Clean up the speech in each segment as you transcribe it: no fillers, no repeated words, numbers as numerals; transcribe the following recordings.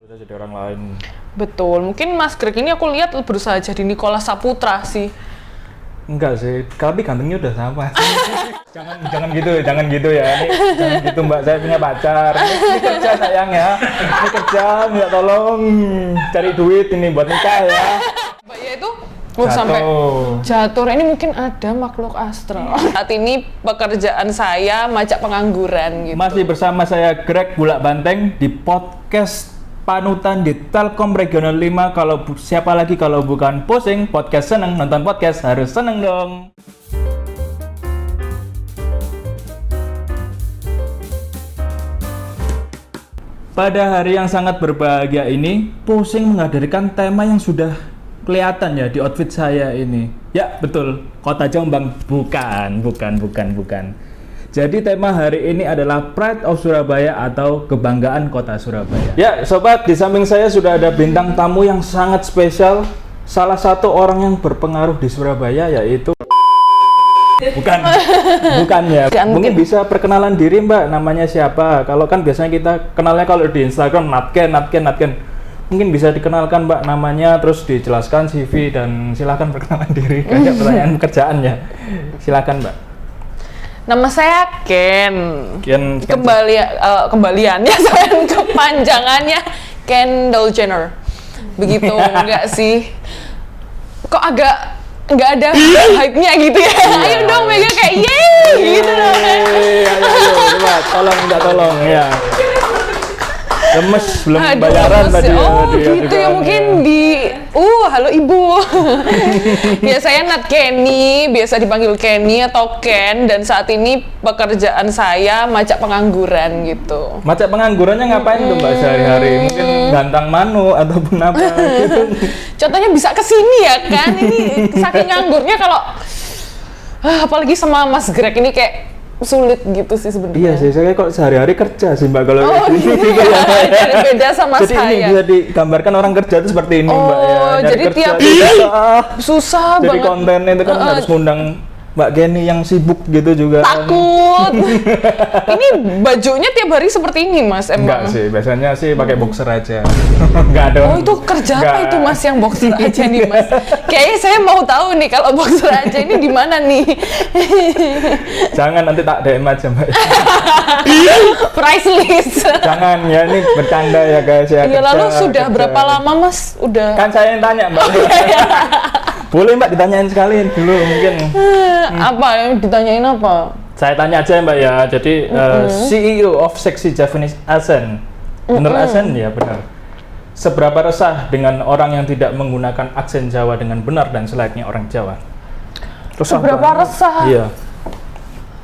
Bisa jadi orang lain. Betul, mungkin Mas Greg ini aku lihat berusaha jadi Nicholas Saputra sih. Enggak sih, tapi gantengnya udah sama. jangan gitu ya. Ini jangan gitu Mbak, saya punya pacar. Ini kerja sayang ya. Ini kerja, minta tolong cari duit ini buat nikah ya. Mbak ya itu sampai jatuh. Ini mungkin ada makhluk astral. Saat ini pekerjaan saya macak pengangguran gitu. Masih bersama saya Greg Bulak Banteng di podcast panutan di Telkom Regional 5. Kalau siapa lagi kalau bukan pusing, podcast seneng, nonton podcast harus seneng dong. Pada hari yang sangat berbahagia ini, pusing menghadirkan tema yang sudah kelihatan ya di outfit saya ini. Ya betul, Kota Jombang. Bukan. Jadi tema hari ini adalah Pride of Surabaya atau Kebanggaan Kota Surabaya. Ya sobat, di samping saya sudah ada bintang tamu yang sangat spesial. Salah satu orang yang berpengaruh di Surabaya yaitu Bukan ya. Mungkin bisa perkenalan diri Mbak, namanya siapa? Kalau kan biasanya kita kenalnya kalau di Instagram Natken. Mungkin bisa dikenalkan Mbak namanya, terus dijelaskan CV dan silakan perkenalan diri. Kayak pertanyaan pekerjaannya. Silakan Mbak. Nama saya Ken. Kembaliannya saya kepanjangannya Kendall Jenner. Begitu enggak sih? Kok agak nggak ada hype-nya gitu ya? Ayo dong megang kayak yeay gitu dong. Ayo, coba tolong ya. Lemes belum bayaran tadi. Gitu ya mungkin di halo ibu. Ya saya Nat Kenny, biasa dipanggil Kenny atau Ken, dan saat ini pekerjaan saya macak pengangguran gitu. Macak penganggurannya ngapain tuh Mbak sehari-hari? Mungkin gantang manu ataupun apa gitu. Contohnya bisa kesini ya kan, ini saking nganggurnya kalau apalagi sama Mas Greg ini kayak sulit gitu sih sebenarnya. Iya sih, saya kok sehari-hari kerja sih Mbak kalau gitu ya. Jadi beda sama jadi saya. Jadi ini bisa digambarkan orang kerja itu seperti ini Mbak ya. Jadi tiap susah jadi banget. Jadi konten itu kan harus ngundang Mbak Geni yang sibuk gitu juga. Takut. Ini bajunya tiap hari seperti ini Mas emang? Enggak sih, biasanya sih pakai boxer aja. Enggak ada. Oh itu kerja apa itu Mas yang boxer aja nih Mas? Kayaknya saya mau tahu nih kalau boxer aja ini di mana nih? Jangan, nanti tak DM aja Mbak. Price list. Jangan ya, ini bercanda ya guys ya. Iya, lalu sudah berapa lama Mas? Udah. Kan saya yang tanya Mbak. Boleh Mbak ditanyain sekali dulu mungkin. Apa yang ditanyain apa? Saya tanya aja Mbak ya. Jadi CEO of Sexy Japanese Accent. Benar accent ya, benar. Seberapa resah dengan orang yang tidak menggunakan aksen Jawa dengan benar dan selayaknya orang Jawa? Seberapa resah? Iya.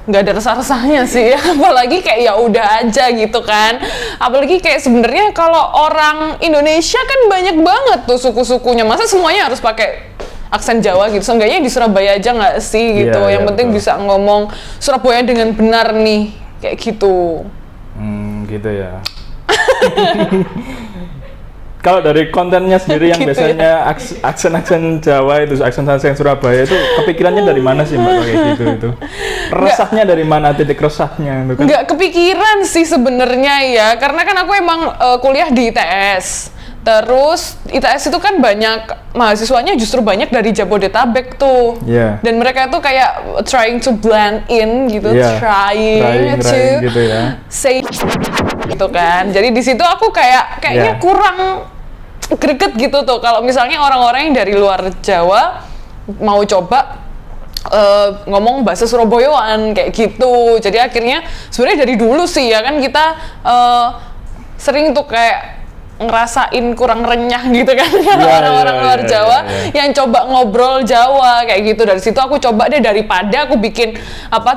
Nggak ada resah-resahnya sih, apalagi kayak ya udah aja gitu kan. Apalagi kayak sebenarnya kalau orang Indonesia kan banyak banget tuh suku-sukunya, masa semuanya harus pakai aksen Jawa gitu? Seenggaknya di Surabaya aja nggak sih gitu, yang penting betul. Bisa ngomong Surabaya dengan benar nih, kayak gitu. Gitu ya. Kalau dari kontennya sendiri yang gitu biasanya ya? aksen Jawa itu, aksen Surabaya itu kepikirannya dari mana sih Mbak kayak gitu itu? Resahnya dari mana, titik resahnya? Kan? Nggak kepikiran sih sebenarnya ya, karena kan aku emang kuliah di ITS. Terus ITS itu kan banyak mahasiswanya justru banyak dari Jabodetabek tuh. Yeah. Dan mereka tuh kayak trying to blend in gitu, trying to gitu ya. Say gitu kan. Jadi di situ aku kayaknya kurang greget gitu tuh kalau misalnya orang-orang yang dari luar Jawa mau coba ngomong bahasa Surabayaan kayak gitu. Jadi akhirnya sebenarnya dari dulu sih ya kan kita sering tuh kayak ngerasain kurang renyah gitu kan orang-orang luar Jawa yang coba ngobrol Jawa kayak gitu. Dari situ aku coba deh, daripada aku bikin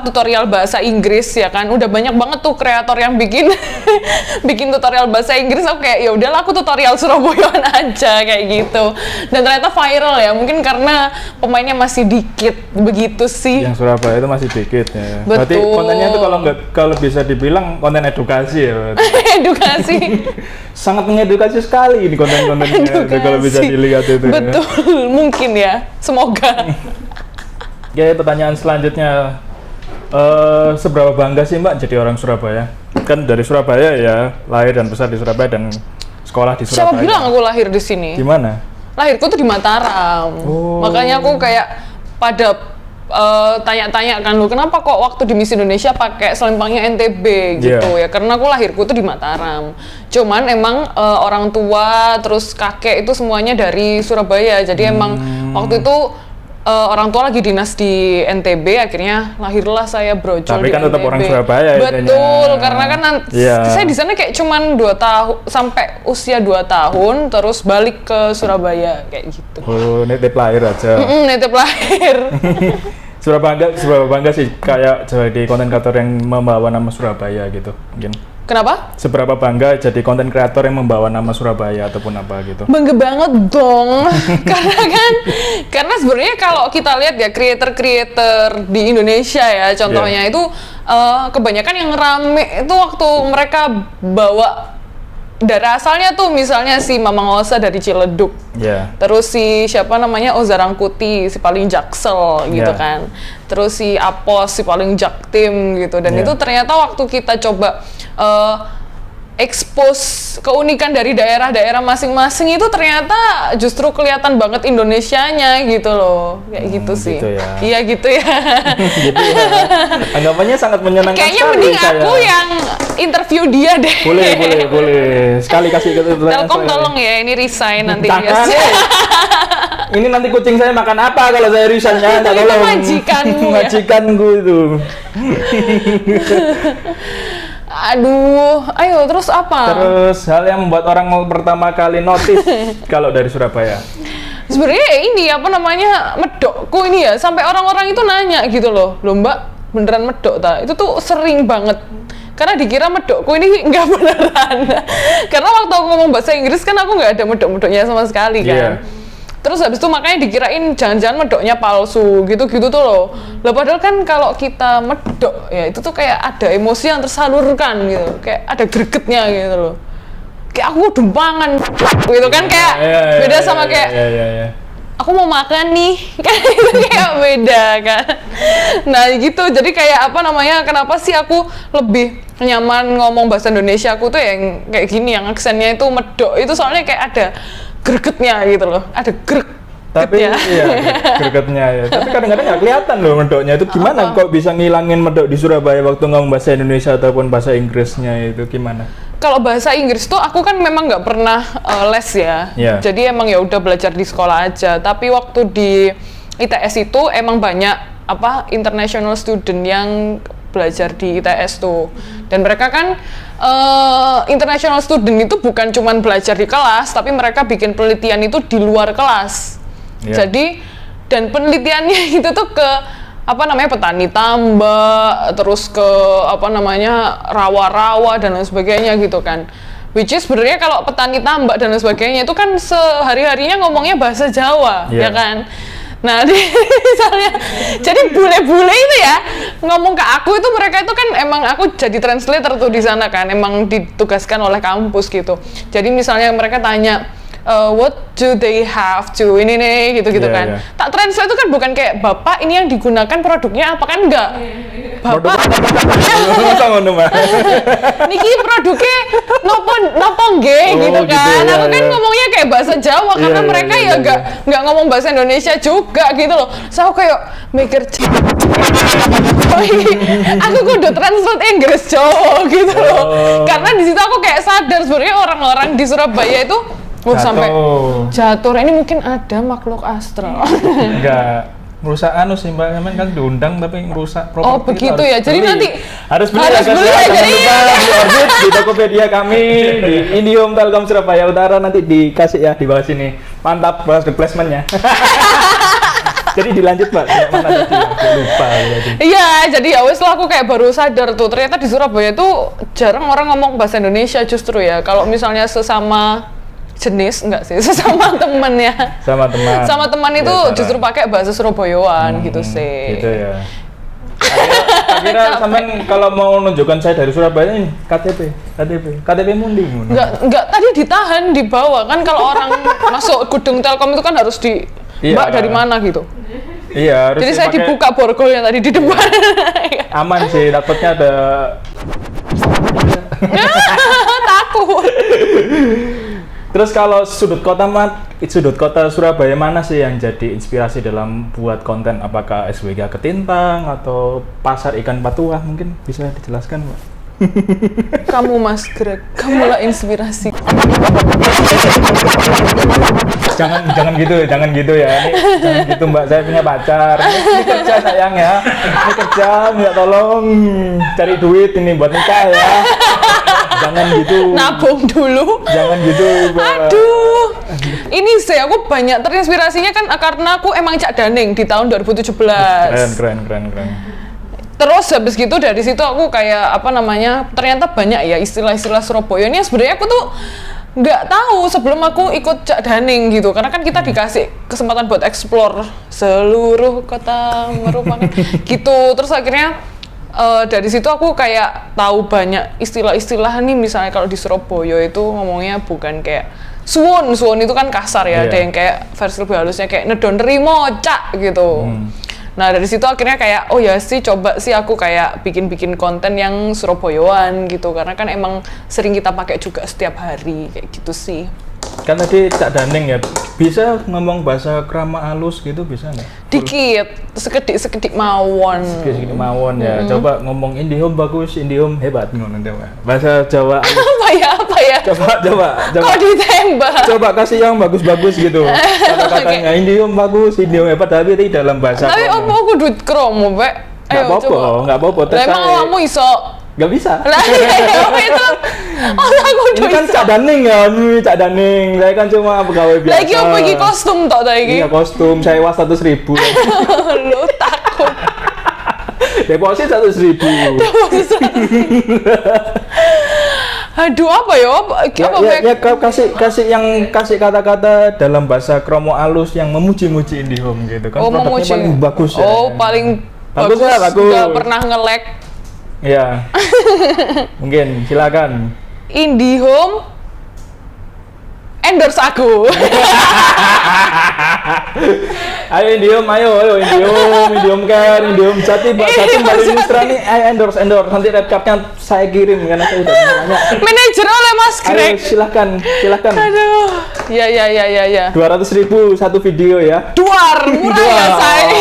tutorial bahasa Inggris ya kan, udah banyak banget tuh kreator yang bikin bikin tutorial bahasa Inggris, aku kayak ya udahlah aku tutorial Surabayaan aja kayak gitu. Dan ternyata viral ya, mungkin karena pemainnya masih dikit begitu sih. Yang Surabaya itu masih dikit ya. Betul. Berarti kontennya itu kalau bisa dibilang konten edukasi ya. Edukasi. Sangat mengedukasi sekali ini konten-kontennya kalau bisa dilihat itu. Betul, ya. Mungkin ya, semoga. Oke, pertanyaan selanjutnya, seberapa bangga sih Mbak jadi orang Surabaya? Kan dari Surabaya ya, lahir dan besar di Surabaya dan sekolah di Siapa Surabaya. bilang aku lahir di sini? Di mana? Lahirku tuh di Mataram. Oh. Makanya aku kayak pada tanya-tanya kan, lu kenapa kok waktu di Miss Indonesia pakai selempangnya NTB gitu ya? Karena aku lahirku tuh di Mataram. Cuman emang orang tua terus kakek itu semuanya dari Surabaya. Jadi emang waktu itu orang tua lagi dinas di NTB, akhirnya lahirlah saya brojol Tapi di kan tetap NTB. orang Surabaya ya, Betul, kayaknya. karena kan Iya. saya di sana kayak cuman 2 tahun sampai usia 2 tahun terus balik ke Surabaya kayak gitu. Oh, nitip lahir aja. Nitip lahir. Surabaya bangga sih kayak jadi konten kreator yang membawa nama Surabaya gitu mungkin. Kenapa? Seberapa bangga jadi konten kreator yang membawa nama Surabaya ataupun apa gitu. Bangga banget dong. karena sebenarnya kalau kita lihat ya creator-creator di Indonesia ya contohnya itu kebanyakan yang rame itu waktu mereka bawa dari asalnya tuh misalnya si Mamang Osa dari Ciledug. Ya. Terus si siapa namanya Oza Rangkuti si paling jaksel gitu Yeah. kan. Terus si Apos si paling jaktim gitu. Dan Yeah. itu ternyata waktu kita coba expose keunikan dari daerah-daerah masing-masing itu ternyata justru kelihatan banget Indonesianya gitu loh. Kayak gitu sih. gitu ya. Iya gitu ya. Gitu ya. Anggapannya sangat menyenangkan Kayaknya sekali mending saya. aku yang interview dia deh. Boleh. Sekali kasih ke Telkom tolong ya, ini resign nanti Jangan, ya. Ini nanti kucing saya makan apa kalau saya resign-nya? Itu Tolong. majikanmu ya. Majikanku itu. Aduh, ayo terus apa? Terus hal yang membuat orang pertama kali notice kalau dari Surabaya. Sebenarnya ini apa namanya medokku ini ya, sampai orang-orang itu nanya gitu loh Mbak beneran medok ta? Itu tuh sering banget. Karena dikira medokku ini nggak beneran. Karena waktu aku ngomong bahasa Inggris kan aku nggak ada medok-medoknya sama sekali kan. Iya. Terus habis itu makanya dikirain jangan-jangan medoknya palsu gitu-gitu tuh loh. Lah padahal kan kalau kita medok ya itu tuh kayak ada emosi yang tersalurkan gitu. Kayak ada gregetnya gitu loh. Kayak aku dumpangan gitu kan kayak beda sama kayak Iya. aku mau makan nih kan itu kayak beda kan. Nah gitu jadi kayak apa namanya kenapa sih aku lebih nyaman ngomong bahasa Indonesia aku tuh yang kayak gini yang aksennya itu medok itu soalnya kayak ada gregetnya gitu loh, ada Tapi gregetnya. iya, gregetnya ya. Tapi kadang-kadang nggak kelihatan loh medoknya itu gimana kok bisa ngilangin medok di Surabaya waktu ngomong bahasa Indonesia ataupun bahasa Inggrisnya itu gimana? Kalau bahasa Inggris tuh aku kan memang nggak pernah les ya. Yeah. Jadi emang ya udah belajar di sekolah aja. Tapi waktu di ITS itu emang banyak apa international student yang belajar di ITS tuh. Dan mereka kan international student itu bukan cuman belajar di kelas, tapi mereka bikin penelitian itu di luar kelas. Yeah. Jadi dan penelitiannya itu tuh ke apa namanya petani tambak, terus ke apa namanya rawa-rawa dan lain sebagainya gitu kan. Which is sebenarnya kalau petani tambak dan lain sebagainya itu kan sehari-harinya ngomongnya bahasa Jawa, Yeah. ya kan. Nah, misalnya, jadi bule-bule itu ya ngomong ke aku itu mereka itu kan emang aku jadi translator tuh di sana kan, emang ditugaskan oleh kampus gitu. Jadi misalnya mereka tanya, what do they have to ini nih gitu-gitu Yeah, kan. yeah. Tak translate itu kan bukan kayak bapak ini yang digunakan produknya apa kan enggak. Bapak niki produknya nopo nggih Oh, gitu gitu kan. ya, Aku kan ya. ngomongnya kayak bahasa Jawa karena Iya, mereka iya, ya iya. nggak ngomong bahasa Indonesia juga gitu loh. So aku kayak mikir aku kudu translate Inggris Jawa gitu loh. Oh. Karena di situ aku kayak sadar sebenarnya orang-orang di Surabaya itu sampai jatuh. Ini mungkin ada makhluk astral. Enggak. Merusak anu sih Mbak, emang kan diundang tapi merusak properti. Oh, begitu itu ya. harus Jadi beli. nanti harus beli harus ya, beli guys, ya, jangan jadi- lupa di Orbit di Tokopedia kami di Indihome Telkom Surabaya Utara nanti dikasih ya di bawah sini. Mantap bahas replacementnya. Jadi dilanjut Mbak, kayak mana tadi? Aku lupa tadi. Iya, jadi ya wes lah aku kayak baru sadar tuh ternyata di Surabaya tuh jarang orang ngomong bahasa Indonesia justru ya. Kalau misalnya sesama jenis enggak sih, sesama temen ya. Sama teman. Sama teman itu Biasa. justru pakai bahasa Surabayaan gitu sih. Gitu ya. Akhirnya sampean kalau mau menunjukkan saya dari Surabaya ini KTP mundi. Enggak tadi ditahan di bawah kan kalau orang masuk gedung Telkom itu kan harus di Iya. Mbak dari mana gitu. Iya, harus Jadi saya dipakai- dibuka borgolnya tadi di depan. aman sih, takutnya ada Takut. Terus kalau sudut kota Surabaya mana sih yang jadi inspirasi dalam buat konten? Apakah SWG Ketintang atau Pasar Ikan Patuah? Mungkin bisa dijelaskan, Mbak. Kamu Mas Greg, kamulah inspirasi. Jangan gitu ya. Jangan gitu Mbak, saya punya pacar. Ini kerja sayang ya. Ini kerja, minta tolong cari duit ini buat nikah ya. Jangan gitu. Nabung dulu. Jangan gitu, Mbak. Aduh. Ini sih aku banyak terinspirasinya kan karena aku emang Cak Daning di tahun 2017. Keren. Terus habis gitu dari situ aku kayak ternyata banyak ya istilah-istilah Surabaya ini sebenarnya aku tuh nggak tahu sebelum aku ikut Cak Daning gitu, karena kan kita dikasih kesempatan buat explore seluruh kota merupakan gitu. Terus akhirnya dari situ aku kayak tahu banyak istilah-istilah nih, misalnya kalau di Surabaya itu ngomongnya bukan kayak suwun itu kan kasar ya, ada yang kayak versi lebih halusnya kayak nedon nerimo cak gitu. Nah dari situ akhirnya kayak oh ya sih coba sih aku kayak bikin konten yang Surabayaan gitu, karena kan emang sering kita pakai juga setiap hari kayak gitu sih. Kan tadi Cak Daning ya, bisa ngomong bahasa krama halus gitu bisa nggak? Dikit, sekedik mawon. Sekedik mawon ya. Coba ngomong Indihome bagus, Indihome hebat ngono Mbak. Bahasa Jawa. Apa ya? Coba. Kok ditembak? Coba kasih yang bagus-bagus gitu. Kata-katanya Indihome bagus, Indihome hebat, tapi di dalam bahasa. Tapi apa aku duit kromo, Mbak? Nggak apa-apa. Emang kamu iso? Nggak bisa. Lah itu aku ini kan Cak Daning ya, Cak Daning. Saya kan cuma pegawai biasa. Lagi aku pergi kostum tok ta iki. Iya kostum, sewa 100.000. Lu takut. Deposit 100.000. Aduh apa ya? Kasih kata-kata dalam bahasa kromo alus yang memuji-muji Indihome gitu kan. Produknya paling bagus ya. Oh, paling bagus. Gak pernah nge-lag. Iya. Mungkin silakan. Indihome endorse aku. Ayo Indihome kan, Indihome Jatim, Mbak Jatim Bali Mistra nih, endorse. Nanti recapnya saya kirim karena saya udah nanya. Manajer oleh Mas Greg. Ayo silakan. Aduh. Ya. 200.000 satu video ya. Murah ya saya.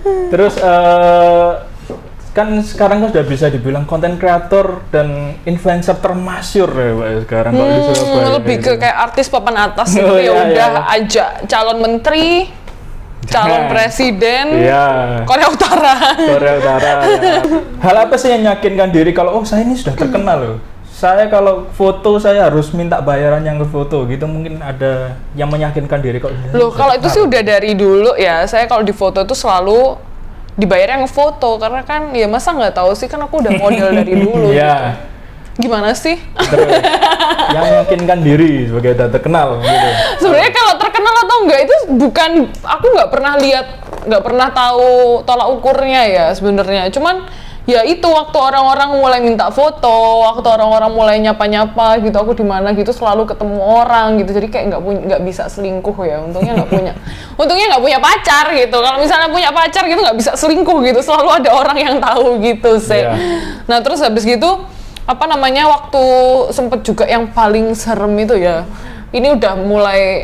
Terus kan sekarang sudah bisa dibilang konten kreator dan influencer termasyur ya Pak sekarang kalau di Surabaya. Lebih ke kayak artis papan atas gitu ya udah ajak calon menteri, calon presiden, Korea Utara. Ya. Hal apa sih yang meyakinkan diri kalau saya ini sudah terkenal loh. Saya kalau foto saya harus minta bayaran yang ke foto gitu, mungkin ada yang meyakinkan diri kok. Loh kalau itu sih udah dari dulu ya. Saya kalau di foto itu selalu dibayar yang foto, karena kan ya masa nggak tahu sih, kan aku udah model dari dulu. Iya. Gitu. Gimana sih? Terus, yang meyakinkan diri sebagai udah terkenal gitu. Sebenarnya kalau terkenal atau enggak itu bukan, aku nggak pernah tahu tolak ukurnya ya sebenarnya. Cuman ya itu waktu orang-orang mulai minta foto, waktu orang-orang mulai nyapa-nyapa gitu, aku di mana gitu selalu ketemu orang gitu, jadi kayak nggak bisa selingkuh ya. Untungnya nggak punya pacar gitu. Kalau misalnya punya pacar gitu nggak bisa selingkuh gitu, selalu ada orang yang tahu gitu sih. Nah terus habis gitu waktu sempet juga yang paling serem itu ya. Ini udah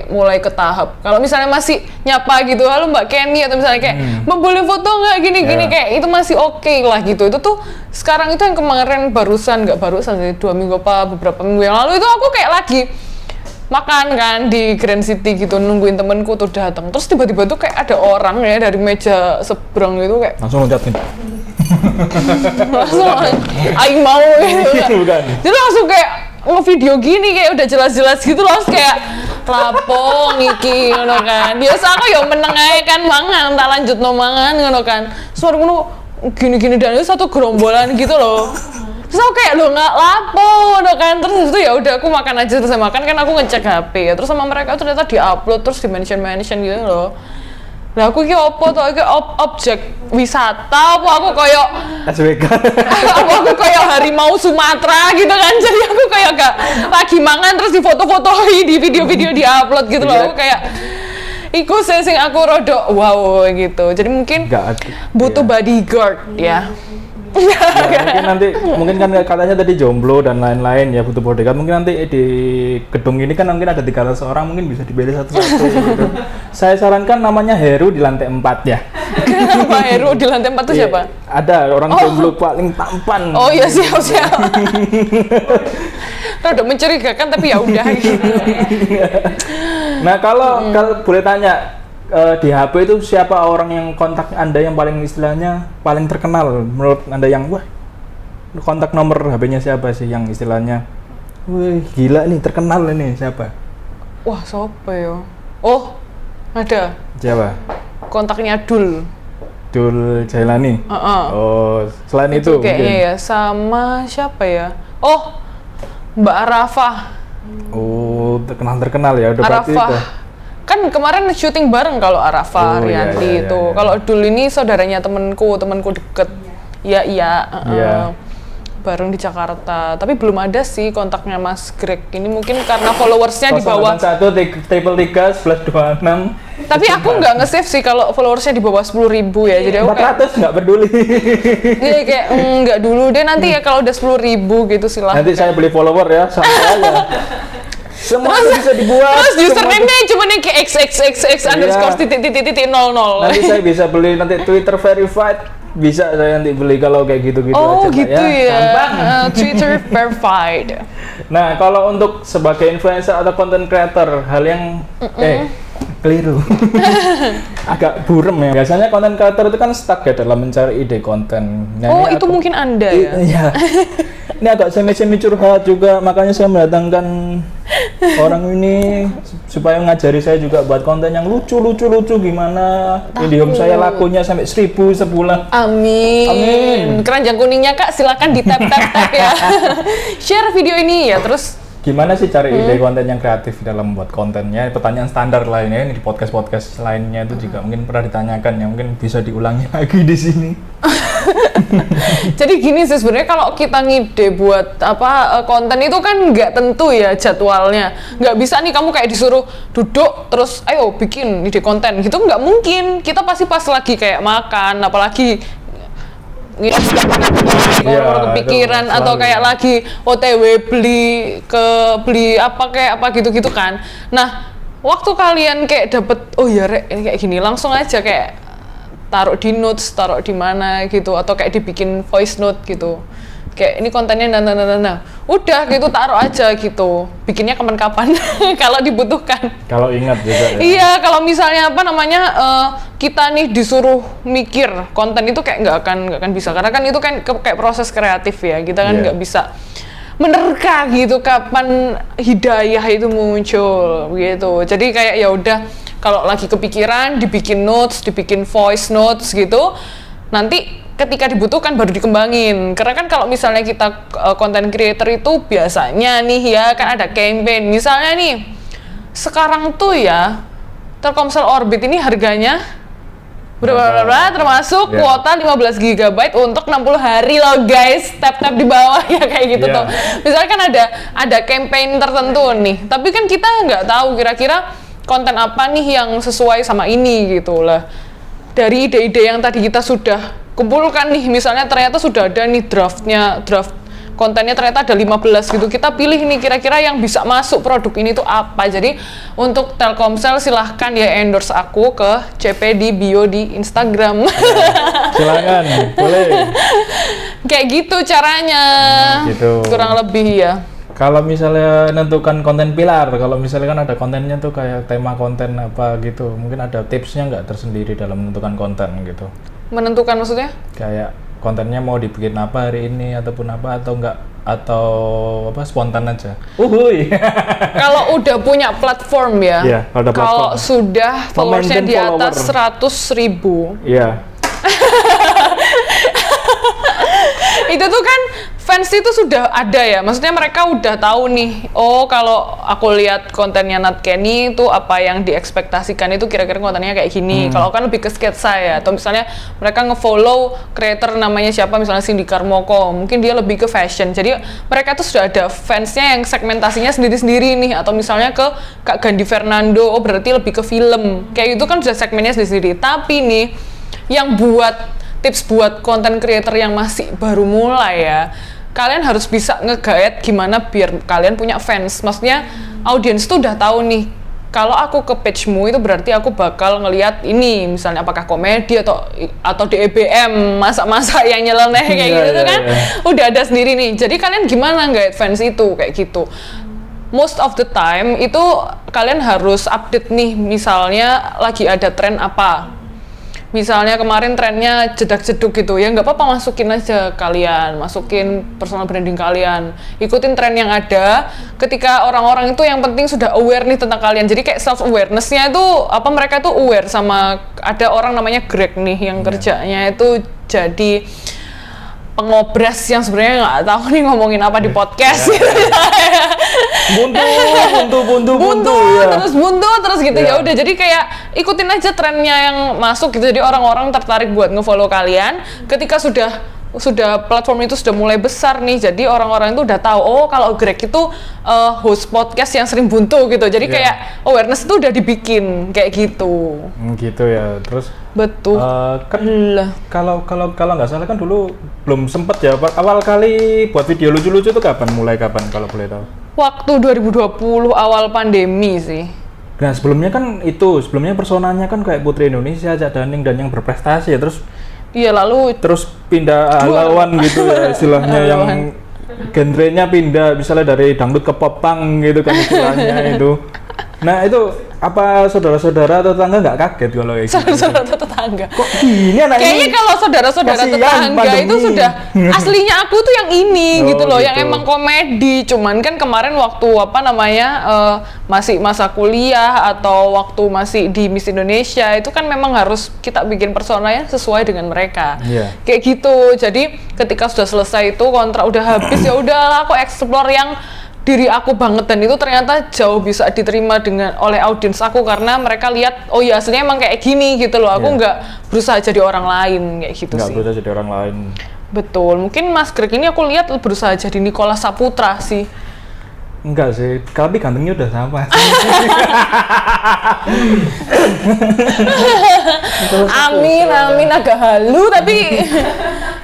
mulai ke tahap. Kalau misalnya masih nyapa gitu, halo Mbak Kenny, atau misalnya kayak boleh foto nggak gini kayak itu masih oke lah gitu. Itu tuh sekarang itu yang kemarin nggak barusan sih 2 minggu beberapa minggu yang lalu itu aku kayak lagi makan kan di Grand City gitu, nungguin temenku tuh datang. Terus tiba-tiba tuh kayak ada orang ya dari meja seberang gitu kayak langsung loncatin. Langsung aing mau gitu. Jadi langsung kayak ngevideo gini kayak udah jelas-jelas gitu loh, kayak lapo ngiki ngono kan. Biasa aku ya meneng ae kan mangan, tak lanjut no mangan ngono kan. Suara ngono gini-gini dan itu satu gerombolan gitu loh. Terus aku kayak lo nggak lapo ngono kan. Terus itu ya udah aku makan aja, terus saya makan kan aku ngecek HP ya. Terus sama mereka ternyata di-upload terus di-mention gitu loh. Lah aku ki opo to iki objek wisata apa aku koyo SWK. aku koyo harimau Sumatera gitu kan. Jadi aku kayak gak lagi mangan terus difoto-fotoin di video-video di-upload gitu loh. Aku kayak iku sing aku rodok wow gitu. Jadi mungkin butuh bodyguard ya. Mungkin kan katanya tadi jomblo dan lain-lain ya, butuh bodyguard. Mungkin nanti di gedung ini kan mungkin ada 300 orang, mungkin bisa dipilih satu-satu gitu. Saya sarankan namanya Heru di lantai 4 ya. Kenapa Heru di lantai 4 itu siapa? Ada orang jomblo paling tampan. Oh iya, siap. Rada mencurigakan tapi ya udah gitu. Nah, kalau boleh tanya, di HP itu siapa orang yang kontak Anda yang paling istilahnya paling terkenal menurut Anda, yang wah kontak nomor HP-nya siapa sih yang istilahnya wih gila nih, terkenal ini siapa? Wah, siapa ya? Oh, ada. Siapa? Kontaknya Dul Jailani. Oh, selain itu kayaknya mungkin. ya, sama siapa ya? Oh, Mbak Arafah. Oh, terkenal ya udah berarti Arafah. udah. Kan kemarin syuting bareng kalau Arafah Rianti itu. Kalau Dul ini saudaranya temanku deket. Iya. Bareng di Jakarta. Tapi belum ada sih kontaknya Mas Greg. Ini mungkin karena followersnya di bawah 1-333-1126. Tapi aku nggak nge-save sih kalau followersnya di bawah 10.000 ya. Jadi aku 400 nggak peduli. Iya, kayak nggak dulu deh, nanti ya kalau udah 10.000 gitu silahkan. Nanti saya beli follower ya, santai aja. Semua bisa dibuat. Terus username-nya cuma yang kayak xxxx underscore titik 00. Nanti saya bisa beli, nanti Twitter verified bisa saya nanti beli kalau kayak gitu-gitu oh, aja. Gitu ya. Gampang. Twitter verified. Nah, kalau untuk sebagai influencer atau content creator, hal yang keliru. Agak burem ya. Biasanya content creator itu kan stuck ya dalam mencari ide konten. Nah, itu mungkin Anda ya? Iya. Ini agak semi-semi curhat juga, makanya saya mendatangkan orang ini supaya ngajari saya juga buat konten yang lucu gimana. Indium saya lakunya sampai 1.000 sebulan. Amin. Keranjang kuningnya Kak silakan di tap ya. Share video ini ya, terus gimana sih cari ide konten yang kreatif dalam buat kontennya? Pertanyaan standar lainnya ini di podcast lainnya itu juga mungkin pernah ditanyakan ya, mungkin bisa diulangi lagi di sini. Jadi gini sih sebenarnya, kalau kita ngide buat konten itu kan nggak tentu ya jadwalnya. Nggak bisa nih kamu kayak disuruh duduk terus ayo bikin ide konten gitu, nggak mungkin. Kita pasti pas lagi kayak makan, apalagi kepikiran atau kayak lagi OTW beli apa gitu kan. Nah, waktu kalian kayak dapet Rek kayak gini, langsung aja kayak taruh di notes, taruh di mana gitu, atau kayak dibikin voice note gitu. Kayak ini kontennya udah gitu, taruh aja gitu. Bikinnya kapan-kapan kalau dibutuhkan. Kalau ingat juga ya. Iya, kalau misalnya kita nih disuruh mikir konten itu kayak nggak akan bisa, karena kan itu kan kayak proses kreatif ya. Kita kan nggak bisa menerka gitu kapan hidayah itu muncul gitu. Jadi kayak ya udah, kalau lagi kepikiran dibikin notes, dibikin voice notes gitu. Nanti ketika dibutuhkan baru dikembangin. Karena kan kalau misalnya kita content creator itu biasanya nih ya kan ada campaign. Misalnya nih sekarang tuh ya Telkomsel Orbit ini harganya berapa, termasuk kuota 15 GB untuk 60 hari loh guys. Tap-tap di bawah ya kayak gitu tuh. Misalnya kan ada campaign tertentu nih, tapi kan kita nggak tahu kira-kira konten apa nih yang sesuai sama ini gitu lah. Dari ide-ide yang tadi kita sudah kumpulkan nih, misalnya ternyata sudah ada nih draft kontennya ternyata ada 15 gitu, kita pilih nih kira-kira yang bisa masuk produk ini tuh apa. Jadi untuk Telkomsel silahkan ya endorse aku ke CP di bio di Instagram. Silakan, boleh. Kayak gitu caranya. Gitu. Kurang lebih ya. Kalau misalnya menentukan konten pilar, kalau misalnya kan ada kontennya tuh kayak tema konten apa gitu, mungkin ada tipsnya nggak tersendiri dalam menentukan konten gitu? Menentukan maksudnya? Kayak kontennya mau dibikin apa hari ini ataupun apa, atau enggak, atau apa spontan aja. Kalau udah punya platform ya. Iya, ada platform. Kalau sudah followersnya di atas 100.000. Iya. Itu tuh kan fans itu sudah ada ya, maksudnya mereka udah tahu nih, oh kalau aku lihat kontennya Nat Kenny itu apa yang diekspektasikan itu kira-kira kontennya kayak gini. Kalau kan lebih ke sketsa ya, atau misalnya mereka nge-follow creator namanya siapa, misalnya Cindy Karmoko, mungkin dia lebih ke fashion, jadi mereka tuh sudah ada fansnya yang segmentasinya sendiri-sendiri nih. Atau misalnya ke Kak Gandhi Fernando, oh berarti lebih ke film, kayak itu kan sudah segmennya sendiri-sendiri. Tapi nih yang buat tips buat content creator yang masih baru mulai ya. Kalian harus bisa nge-guide gimana biar kalian punya fans. Maksudnya audiens tuh udah tahu nih, kalau aku ke page-mu itu berarti aku bakal ngelihat ini, misalnya apakah komedi atau DBM, masak-masak yang nyeleneh kayak gitu kan. Udah ada sendiri nih. Jadi kalian gimana guide fans itu kayak gitu. Most of the time itu kalian harus update nih, misalnya lagi ada tren apa. Misalnya kemarin trennya jedak-jeduk gitu, ya nggak apa-apa, masukin aja kalian, masukin personal branding kalian, ikutin tren yang ada. Ketika orang-orang itu yang penting sudah aware nih tentang kalian, jadi kayak self awareness-nya itu apa, mereka tuh aware sama ada orang namanya Greg nih yang kerjanya itu jadi pengobras yang sebenarnya nggak tahu nih ngomongin apa di podcast. buntu ya. terus gitu ya udah, jadi kayak ikutin aja trennya yang masuk gitu, jadi orang-orang tertarik buat ngefollow kalian. Ketika sudah platform itu sudah mulai besar nih, jadi orang-orang itu udah tahu, oh kalau Greg itu host podcast yang sering buntu gitu, jadi kayak awareness itu udah dibikin kayak gitu. Gitu ya. Terus betul. Kan kalau nggak salah kan dulu belum sempet ya, awal kali buat video lucu-lucu itu mulai kapan kalau boleh tahu? Waktu 2020 awal pandemi sih. Nah sebelumnya personanya kan kayak Putri Indonesia, Cak Daning dan yang berprestasi ya, terus pindah lawan gitu ya istilahnya, yang genrenya pindah misalnya dari dangdut ke popang gitu kan istilahnya itu. Nah itu apa saudara-saudara atau tetangga nggak kaget kalau kayak gitu? Saudara atau tetangga? Kok gini anak kayaknya ini? Kalau saudara-saudara tetangga pandemi itu sudah aslinya aku tuh yang ini gitu loh, yang emang komedi. Cuman kan kemarin waktu masih masa kuliah atau waktu masih di Miss Indonesia itu kan memang harus kita bikin personanya sesuai dengan mereka. Kayak gitu. Jadi ketika sudah selesai itu kontrak udah habis, ya udahlah aku explore yang diri aku banget, dan itu ternyata jauh bisa diterima oleh audiens aku karena mereka lihat, oh ya aslinya emang kayak gini gitu loh. Aku nggak berusaha jadi orang lain kayak gitu sih. Nggak berusaha jadi orang lain. Betul. Mungkin Mas Greg ini aku lihat berusaha jadi Nicholas Saputra sih. Enggak sih, tapi gantengnya udah sama. Amin agak halu tapi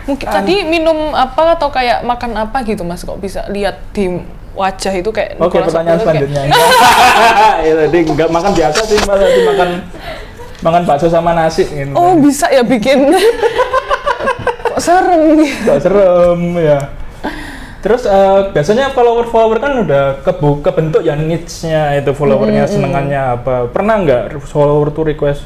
mungkin tadi minum apa atau kayak makan apa gitu Mas, kok bisa lihat di wajah itu kayak Oke, pertanyaan selanjutnya. Ya tadi nggak makan biasa sih, malah makan bakso sama nasi gitu. Oh, bisa ya bikin. Kok serem gitu. Kok serem ya. Terus biasanya follower kan udah kebentuk ya niche-nya itu, followernya senengannya apa. Pernah nggak follower tuh request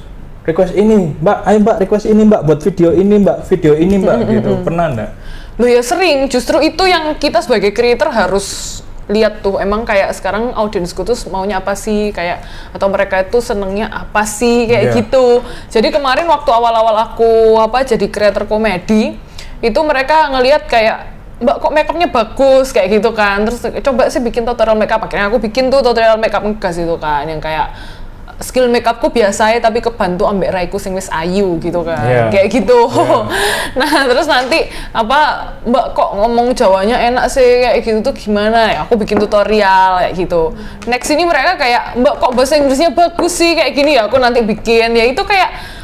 ini, Mbak, ayo Mbak request ini Mbak, buat video ini Mbak, gitu. Pernah nggak? Loh ya sering, justru itu yang kita sebagai creator harus lihat tuh, emang kayak sekarang audiensku tuh maunya apa sih, kayak atau mereka itu senengnya apa sih kayak gitu. Jadi kemarin waktu awal-awal aku jadi creator komedi, itu mereka ngelihat kayak, Mbak kok makeupnya bagus kayak gitu kan, terus coba sih bikin tutorial makeup. Akhirnya aku bikin tuh tutorial makeup ngegas itu kan, yang kayak skill makeupku biasa ya, tapi kebantu ambek raiku sing wis ayu gitu kan, kayak gitu. Nah terus nanti Mbak kok ngomong Jawanya enak sih kayak gitu tuh gimana ya, aku bikin tutorial kayak gitu. Next ini mereka kayak, Mbak kok bahasa Inggrisnya bagus sih kayak gini ya, aku nanti bikin ya. Itu kayak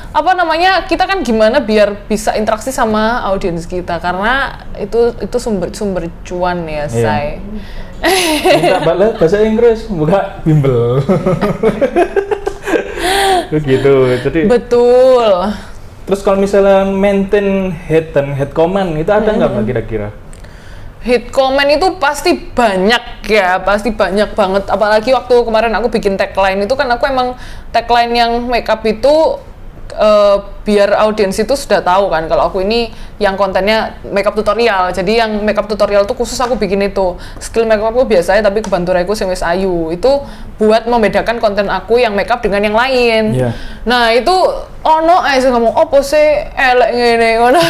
kita kan gimana biar bisa interaksi sama audiens kita, karena itu sumber cuan ya, say. Minta bahasa Inggris, buka bimbel. Begitu. Jadi betul. Terus kalau misalnya maintain head comment itu ada nggak Mbak kira-kira? Hate comment itu pasti banyak banget. Apalagi waktu kemarin aku bikin tagline itu kan, aku emang tagline yang makeup itu biar audiens itu sudah tahu kan kalau aku ini yang kontennya makeup tutorial. Jadi yang makeup tutorial tuh khusus aku bikin itu. Skill makeup aku biasa tapi kebantu raiku sing wis ayu. Itu buat membedakan konten aku yang makeup dengan yang lain. Nah, itu sing ngomong opo sih elek ngene ngono.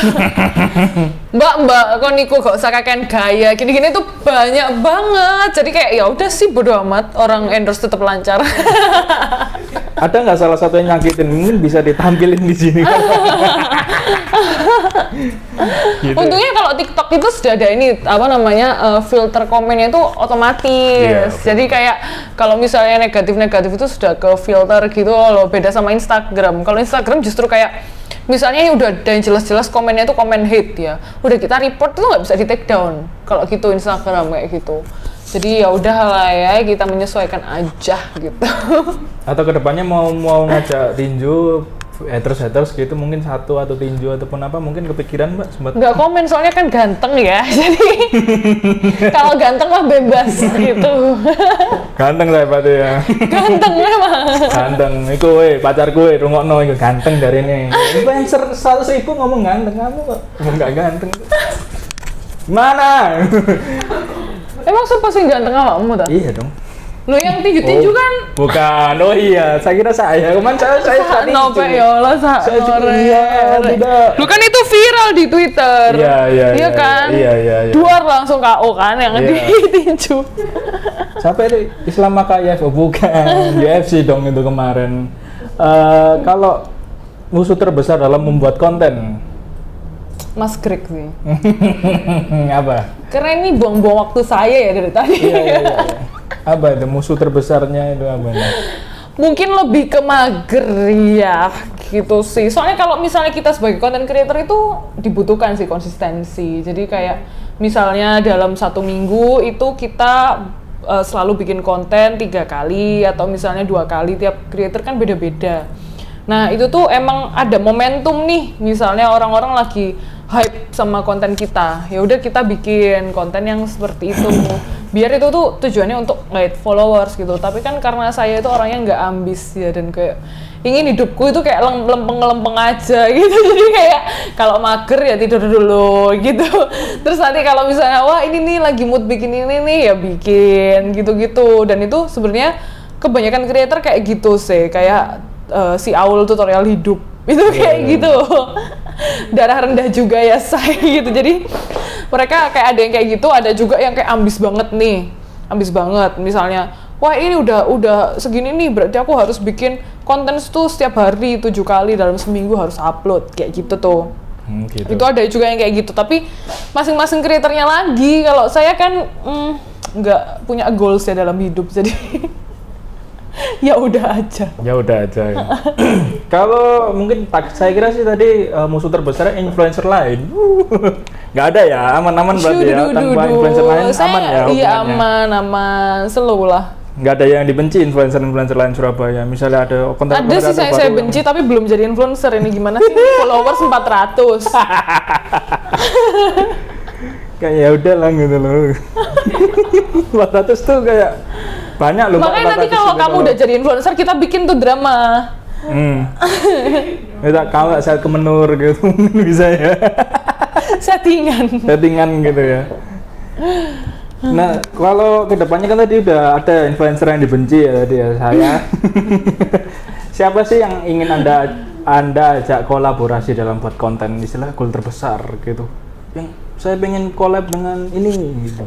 Mbak kok niku gak usah kakean gaya. Gini-gini tuh banyak banget. Jadi kayak ya udah sih bodo amat, orang endorse tetap lancar. Ada nggak salah satu yang nyakitin? Mungkin bisa ditampilin di sini. Gitu. Untungnya kalau TikTok itu sudah ada ini filter komennya itu otomatis. Jadi kayak kalau misalnya negatif itu sudah ke filter gitu loh. Beda sama Instagram. Kalau Instagram justru kayak misalnya udah ada yang jelas-jelas komennya tuh komen hate ya, udah kita report tuh nggak bisa di take down kalau gitu Instagram kayak gitu. Jadi ya udahlah ya, kita menyesuaikan aja gitu. Atau kedepannya mau ngajak tinju haters gitu, mungkin satu atau tinju ataupun apa, mungkin kepikiran Mbak sempat? Nggak komen soalnya kan ganteng ya, jadi kalau ganteng mah bebas gitu. Ganteng saya berarti ya. Ganteng memang. Ganteng, iku pacarku rungokno iku ganteng dari ini. Influencer 100.000 ngomong ganteng, kamu kok ngomong nggak ganteng. Mana? Emang siapa sih ganteng awakmu ta? Iya dong. Lu yang tinju-tinju kan? Bukan, oh iya, saya kira saya. Kemarin saya tadi. Nope ya Allah, Iya, tidak. Lu kan itu viral di Twitter. Iya Kan? Iya. Duar langsung KO kan yang di tinju. Siapa itu? Islam Makayev? Oh bukan, UFC dong itu kemarin. Kalau musuh terbesar dalam membuat konten, Mas Greg sih. apa? Karena ini buang-buang waktu saya ya dari tadi. Iya. Apa itu musuh terbesarnya itu apa? Mungkin lebih ke mager ya gitu sih. Soalnya kalau misalnya kita sebagai content creator itu dibutuhkan sih konsistensi. Jadi kayak misalnya dalam 1 minggu itu kita selalu bikin konten 3 kali atau misalnya 2 kali, tiap creator kan beda-beda. Nah itu tuh emang ada momentum nih, misalnya orang-orang lagi hype sama konten kita, ya udah kita bikin konten yang seperti itu, biar itu tuh tujuannya untuk ngait followers gitu. Tapi kan karena saya itu orangnya nggak ambis ya, dan kayak ingin hidupku itu kayak lempeng-lempeng aja gitu. Jadi kayak kalau mager ya tidur dulu gitu. Terus nanti kalau misalnya wah ini nih lagi mood bikin ini nih ya bikin gitu-gitu. Dan itu sebenarnya kebanyakan creator kayak gitu sih, kayak si Aul tutorial hidup itu kayak gitu. Darah rendah juga ya saya gitu. Jadi mereka kayak ada yang kayak gitu, ada juga yang kayak ambis banget nih, ambis banget. Misalnya, wah ini udah segini nih, berarti aku harus bikin konten tuh setiap hari 7 kali dalam seminggu harus upload kayak gitu tuh. Gitu. Itu ada juga yang kayak gitu. Tapi masing-masing kreatornya lagi. Kalau saya kan nggak punya goals ya dalam hidup, jadi ya udah aja. Ya. Kalau mungkin saya kira sih tadi musuh terbesar influencer lain. Nggak ada ya, aman-aman berarti ya, tanpa influencer lain aman ya. Iya aman, slow lah. Nggak ada yang dibenci influencer lain Surabaya. Misalnya ada konten ada sih saya benci tapi belum jadi influencer. Ini gimana sih? Followers 400. Kayak ya udah lah gitu loh. 400 tuh kayak banyak loh. Makanya nanti kalau kamu udah jadi influencer, kita bikin tuh drama. Kamu nggak saya ke menur gitu bisa ya. Settingan gitu ya. Nah, kalau kedepannya kan tadi udah ada influencer yang dibenci ya tadi ya saya. Siapa sih yang ingin anda ajak kolaborasi dalam buat konten, istilah goal terbesar gitu? Yang saya pengen collab dengan ini gitu.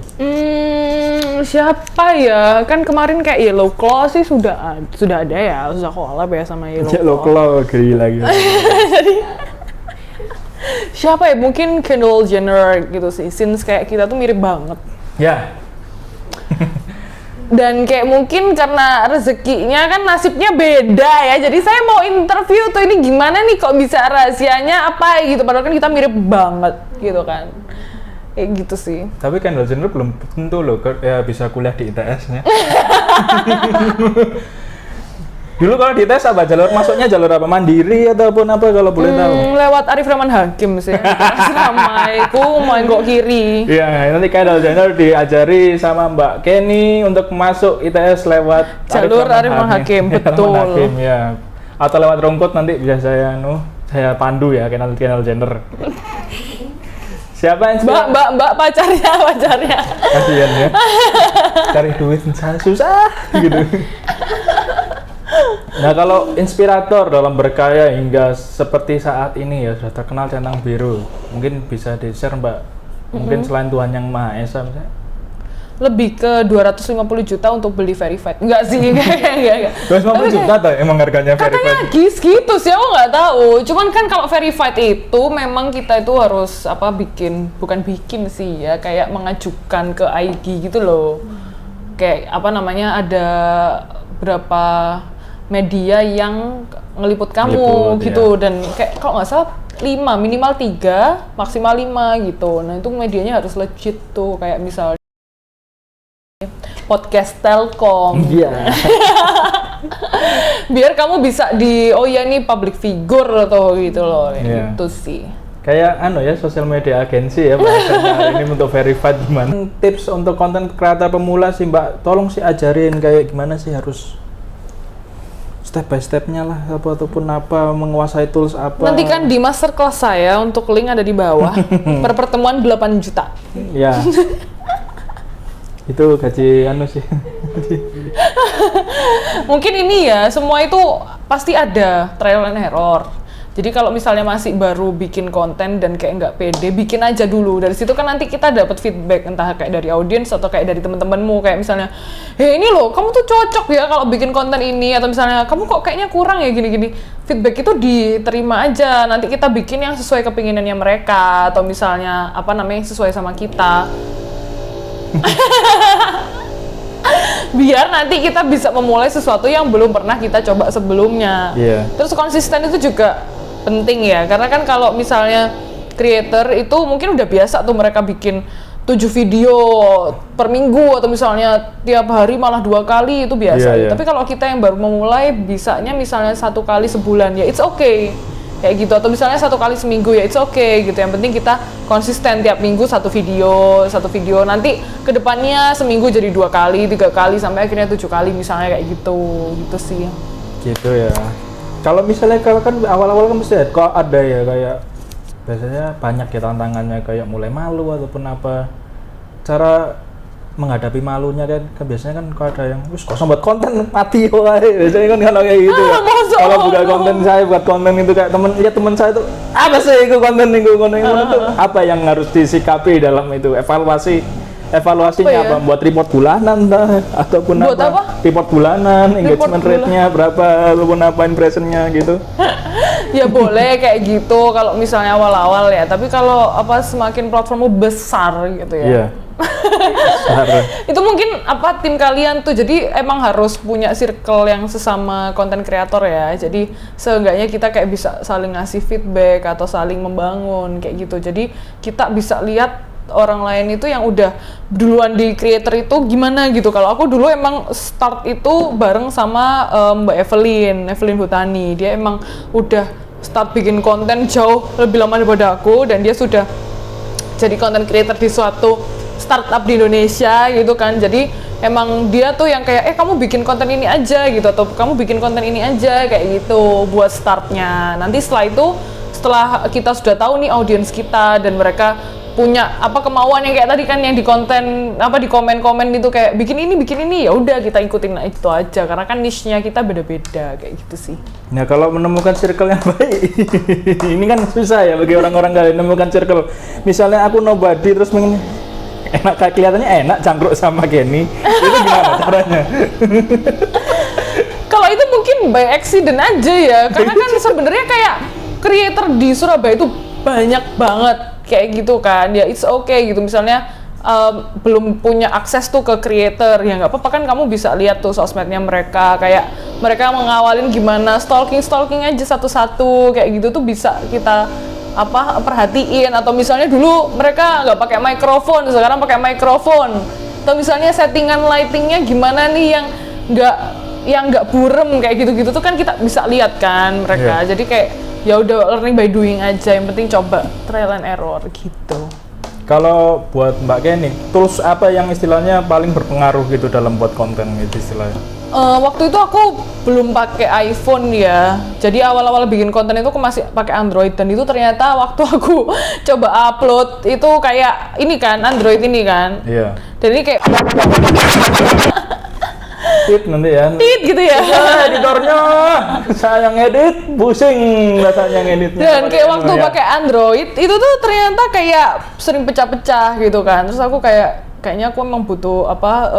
Siapa ya? Kan kemarin kayak Yellow Claw sih sudah ada ya, sudah collab ya sama Yellow Claw gila. Jadi siapa ya? Mungkin Kendall Jenner gitu sih. Since kayak kita tuh mirip banget. Ya. Dan kayak mungkin karena rezekinya kan nasibnya beda ya. Jadi saya mau interview tuh ini gimana nih kok bisa rahasianya apa gitu. Padahal kan kita mirip banget gitu kan. Kayak gitu sih. Tapi Kendall Jenner belum tentu loh ya bisa kuliah di ITS-nya. Dulu kalau di ITS apa masuknya jalur apa, mandiri ataupun apa kalau boleh tahu? Lewat Arif Rahman Hakim sih. Ramaiku main kok kiri. Iya, nanti Kendall Jenner diajari sama Mbak Kenny untuk masuk ITS lewat jalur Arif Rahman Hakim, betul. Hakim, ya. Atau lewat Rongkot nanti bisa saya pandu ya Kendall Jenner. Siapa yang Mbak pacarnya. Kasihan ya. Cari duit susah gitu. Nah, kalau inspirator dalam berkarya hingga seperti saat ini ya sudah terkenal centang biru, mungkin bisa di-share Mbak. Mungkin selain Tuhan Yang Maha Esa misalnya. Lebih ke 250 juta untuk beli verified. Enggak sih, enggak. 250 juta tuh emang harganya verified. Katanya gitu sih, aku nggak tahu. Cuman kan kalau verified itu memang kita itu harus bukan bikin sih ya, kayak mengajukan ke IG gitu loh. Kayak ada berapa media yang ngeliput kamu Ngeliput, gitu ya. dan kayak kalau nggak salah 5, minimal 3, maksimal 5 gitu. Nah itu medianya harus legit tuh, kayak misalnya podcast Telkom. Iya. Biar kamu bisa oh ya ini public figure atau gitu loh, Iya. gitu sih. Kayak ya sosial media agensi ya bahasanya hari ini untuk verified gimana. Tips untuk konten kreator pemula sih Mbak, tolong sih ajarin kayak gimana sih harus step by stepnya lah ataupun apa menguasai tools apa. Nanti kan di masterclass saya, untuk link ada di bawah. Per pertemuan 8 juta. Ya. Itu gaji sih. Mungkin ini ya, semua itu pasti ada trial and error. Jadi kalau misalnya masih baru bikin konten dan kayak nggak pede, bikin aja dulu. Dari situ kan nanti kita dapat feedback, entah kayak dari audiens atau kayak dari teman-temanmu. Kayak misalnya, ini loh, kamu tuh cocok ya kalau bikin konten ini. Atau misalnya, kamu kok kayaknya kurang ya gini-gini. Feedback itu diterima aja. Nanti kita bikin yang sesuai kepinginannya mereka. Atau misalnya, sesuai sama kita. Biar nanti kita bisa memulai sesuatu yang belum pernah kita coba sebelumnya. Iya. Terus konsisten itu juga penting ya, karena kan kalau misalnya creator itu mungkin udah biasa tuh mereka bikin 7 video per minggu atau misalnya tiap hari malah 2 kali, itu biasa. Iya. Tapi kalau kita yang baru memulai bisanya misalnya 1 kali sebulan ya it's okay kayak gitu, atau misalnya 1 kali seminggu ya it's okay gitu. Yang penting kita konsisten tiap minggu satu video, nanti kedepannya seminggu jadi 2 kali, 3 kali sampai akhirnya 7 kali misalnya kayak gitu sih. Gitu ya. Kalau misalnya kalau kan awal-awal kan mesti ada ya kayak biasanya banyak ya tantangannya kayak mulai malu ataupun apa. Cara menghadapi malunya kan biasanya kan kalau ada yang kosong buat konten mati wae. Biasanya kan kalau kayak gitu ya. Kalau buka konten saya buat konten itu kayak teman saya tuh apa sih itu konten itu apa yang harus disikapi dalam itu evaluasinya apa? Buat report bulanan ataupun buat apa? Report bulanan, engagement rate-nya berapa ataupun apa impression-nya gitu. Ya boleh kayak gitu kalau misalnya awal-awal ya, tapi kalau semakin platformmu besar gitu ya. Iya. Itu mungkin tim kalian tuh jadi emang harus punya circle yang sesama konten kreator ya. Jadi seenggaknya kita kayak bisa saling ngasih feedback atau saling membangun kayak gitu. Jadi kita bisa lihat orang lain itu yang udah duluan di creator itu gimana gitu. Kalau aku dulu emang start itu bareng sama Mbak Evelyn Hutani. Dia emang udah start bikin konten jauh lebih lama daripada aku, dan dia sudah jadi content creator di suatu startup di Indonesia gitu kan. Jadi emang dia tuh yang kayak kamu bikin konten ini aja gitu, atau kamu bikin konten ini aja kayak gitu buat startnya. Nanti setelah kita sudah tahu nih audiens kita dan mereka punya kemauan yang kayak tadi kan yang di konten di komen-komen itu kayak bikin ini ya udah kita ikutin itu aja, karena kan niche-nya kita beda-beda kayak gitu sih. Nah, kalau menemukan circle yang baik ini kan susah ya bagi orang-orang kalian menemukan circle. Misalnya aku nobody terus kelihatannya enak cangkruk sama Kenny. Itu gimana caranya? Kalau itu mungkin by accident aja ya, karena kan sebenarnya kayak creator di Surabaya itu banyak banget kayak gitu kan. Ya it's okay gitu, misalnya belum punya akses tuh ke creator ya nggak apa-apa kan, kamu bisa lihat tuh sosmednya mereka, kayak mereka mengawalin gimana, stalking aja satu-satu kayak gitu tuh bisa kita perhatiin. Atau misalnya dulu mereka nggak pakai mikrofon, sekarang pakai mikrofon. Atau misalnya settingan lightingnya gimana nih yang nggak burem kayak gitu-gitu tuh kan kita bisa lihat kan mereka. Jadi kayak ya udah learning by doing aja, yang penting coba trial and error gitu. Kalau buat Mbak Kenny, tools apa yang istilahnya paling berpengaruh gitu dalam buat konten gitu istilahnya? Waktu itu aku belum pakai iPhone ya, jadi awal-awal bikin konten itu aku masih pakai Android, dan itu ternyata waktu aku coba upload itu kayak ini kan Android ini kan. Iya. Dan ini kayak nanti ya. gitu ya. Editornya saya ngedit, pusing rasanya ngeditnya. Dan kayak waktu pakai Android itu tuh ternyata kayak sering pecah-pecah gitu kan. Terus aku kayaknya aku emang butuh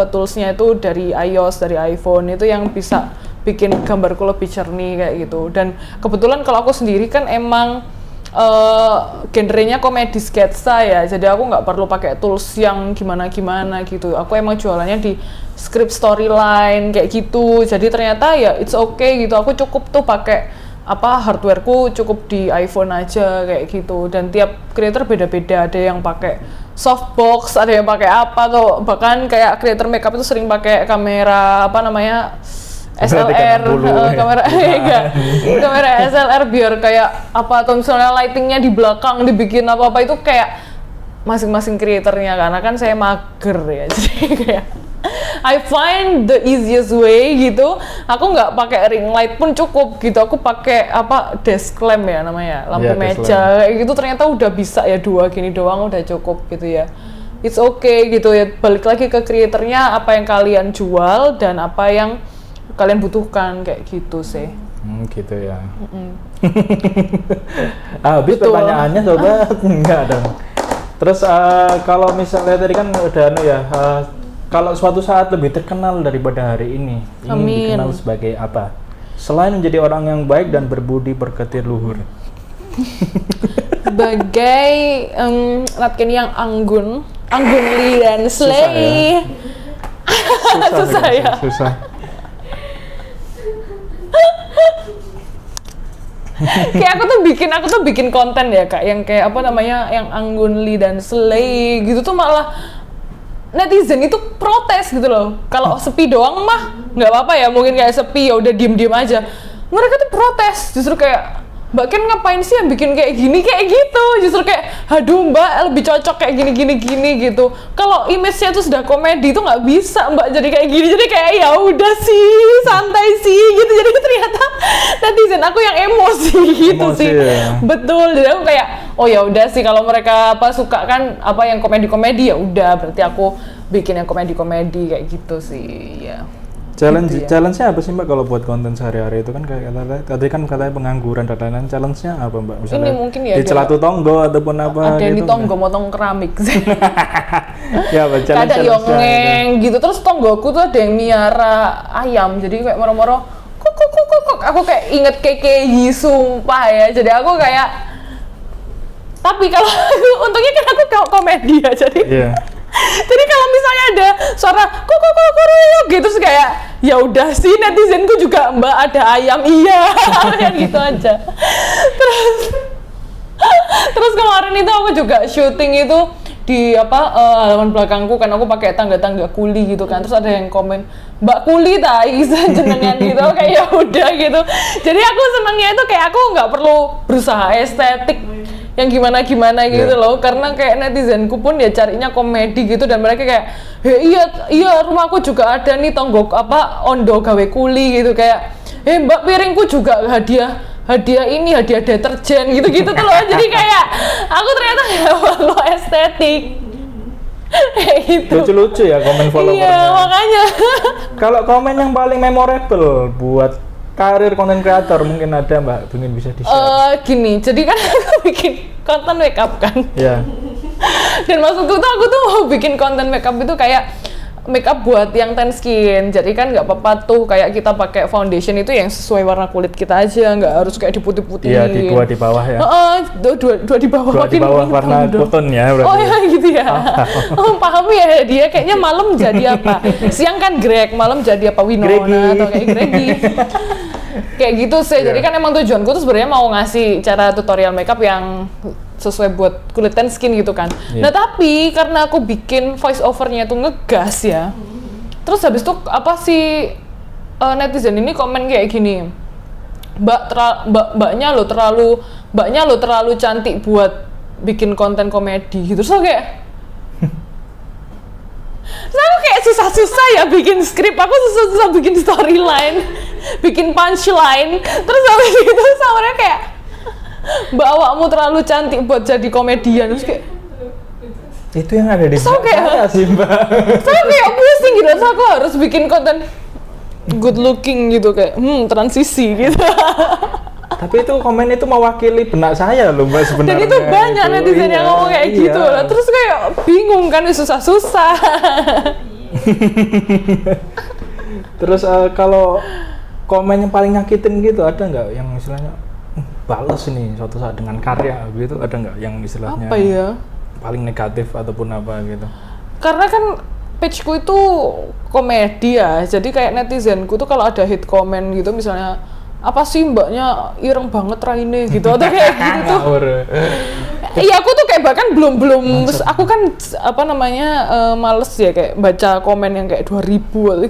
toolsnya itu dari iOS, dari iPhone itu yang bisa bikin gambarku lebih jernih kayak gitu. Dan kebetulan kalau aku sendiri kan emang genrenya komedi sketsa ya, jadi aku nggak perlu pakai tools yang gimana-gimana gitu. Aku emang jualannya di script storyline kayak gitu, jadi ternyata ya it's okay gitu. Aku cukup tuh pakai hardwareku cukup di iPhone aja kayak gitu. Dan tiap creator beda-beda, ada yang pakai softbox, ada yang pakai apa tuh, bahkan kayak creator makeup itu sering pakai kamera SLR, kamera kamera SLR biar kayak atau misalnya lightingnya di belakang dibikin apa itu kayak masing-masing kreatornya, karena kan saya mager ya, jadi kayak I find the easiest way gitu. Aku nggak pakai ring light pun cukup gitu, aku pakai desk lamp ya namanya, lampu meja kayak gitu, ternyata udah bisa ya, 2 gini doang udah cukup gitu ya. It's okay gitu ya, balik lagi ke kreatornya, apa yang kalian jual dan apa yang kalian butuhkan kayak gitu sih. Gitu ya. Habis pertanyaannya coba enggak dong. Terus kalau misalnya tadi kan udah kalau suatu saat lebih terkenal daripada hari ini, ingin dikenal sebagai apa? Selain menjadi orang yang baik dan berbudi pekerti luhur. Sebagai Ratken yang anggun dan slay. Susah ya. Susah. Kayak aku tuh bikin konten ya Kak, yang kayak yang anggunli dan slay gitu tuh, malah netizen itu protes gitu loh. Kalau sepi doang mah nggak apa-apa ya, mungkin kayak sepi ya udah diem aja. Mereka tuh protes, justru kayak Mbak Ken ngapain sih yang bikin kayak gini kayak gitu, justru kayak aduh Mbak lebih cocok kayak gini gitu. Kalau image-nya tuh sudah komedi tuh nggak bisa Mbak jadi kayak gini, jadi kayak ya udah sih santai sih gitu. Jadi ternyata netizen aku yang emosi gitu sih ya. Betul, jadi aku kayak oh ya udah sih, kalau mereka suka kan yang komedi ya udah, berarti aku bikin yang komedi kayak gitu sih ya. Challenge-nya apa sih Mbak kalau buat konten sehari-hari itu kan kayak tadi kan katanya pengangguran dan lain-lain, challenge-nya apa Mbak? Misalnya ini mungkin ya di celatu tonggo ataupun apa ada gitu. Ada di tonggo motong keramik sih. Ya, ada yongeng gitu, terus tonggoku tuh ada yang miara ayam, jadi kayak moro-moro kok aku kayak inget KKI sumpah ya. Jadi aku kayak, tapi kalau untungnya kan aku komedi ya, jadi jadi kalau misalnya ada suara kok gitu, terus kayak ya udah sih netizenku juga Mbak ada ayam iya kayak gitu aja. Terus kemarin itu aku juga syuting itu di halaman belakangku kan, aku pakai tangga-tangga kuli gitu kan, terus ada yang komen Mbak Kuli tai jenengan gitu, kayak ya udah gitu. Jadi aku senangnya itu kayak aku nggak perlu berusaha estetik yang gimana gitu loh, karena kayak netizenku pun ya carinya komedi gitu, dan mereka kayak iya rumahku juga ada nih tonggo ondo gawe kuli gitu, kayak Mbak piringku juga hadiah deterjen gitu tuh loh. Jadi kayak aku ternyata nggak perlu estetik kayak gitu. Lucu ya komen followernya. Iya makanya. Kalau komen yang paling memorable buat karir konten kreator mungkin ada Mbak, mungkin bisa di-share. Gini, jadi kan aku bikin konten makeup kan. Iya. Dan maksudku tuh aku tuh mau bikin konten makeup itu kayak makeup buat yang tan skin. Jadi kan nggak apa-apa tuh kayak kita pakai foundation itu yang sesuai warna kulit kita aja, nggak harus kayak diputih-putihin. Iya, dua di bawah ya. Dua di bawah. Dua di bawah warna cotton ya berarti. Oh ya gitu ya. Paham ya dia kayaknya malam jadi apa? Siang kan Greg, malam jadi apa? Winona atau kayak Gregi. Kayak gitu sih. Jadi kan emang tujuanku tuh sebenarnya mau ngasih cara tutorial makeup yang sesuai buat kulit tan skin gitu kan. Nah tapi karena aku bikin voice overnya tuh ngegas ya, terus habis itu netizen ini komen kayak gini, mbaknya lo terlalu cantik buat bikin konten komedi gitu. Terus kayak aku kayak susah-susah ya bikin skrip, aku susah-susah bikin storyline, bikin punchline, terus habis itu sama kayak Mbak awakmu terlalu cantik buat jadi komedian. Terus kayak itu yang ada di saya sih Mbak. Saya kayak pusing gitu, so aku harus bikin konten good looking gitu kayak transisi gitu. Tapi itu komen itu mewakili benak saya loh Mbak sebenarnya. Dan itu banyak netizen yang ngomong kayak gitu lah. Terus kayak bingung kan, susah-susah. Terus kalau komen yang paling nyakitin gitu ada nggak yang istilahnya bales ini suatu saat dengan karya gitu, ada nggak yang istilahnya Apa ya? paling negatif ataupun apa gitu? Karena kan pageku itu komedi ya, jadi kayak netizenku tuh kalau ada hate comment gitu misalnya apa sih mbaknya ireng banget raine gitu atau kayak gitu tuh. Ngawur. Iya aku tuh kayak bahkan belum aku kan apa namanya males ya kayak baca komen yang kayak 2000 atau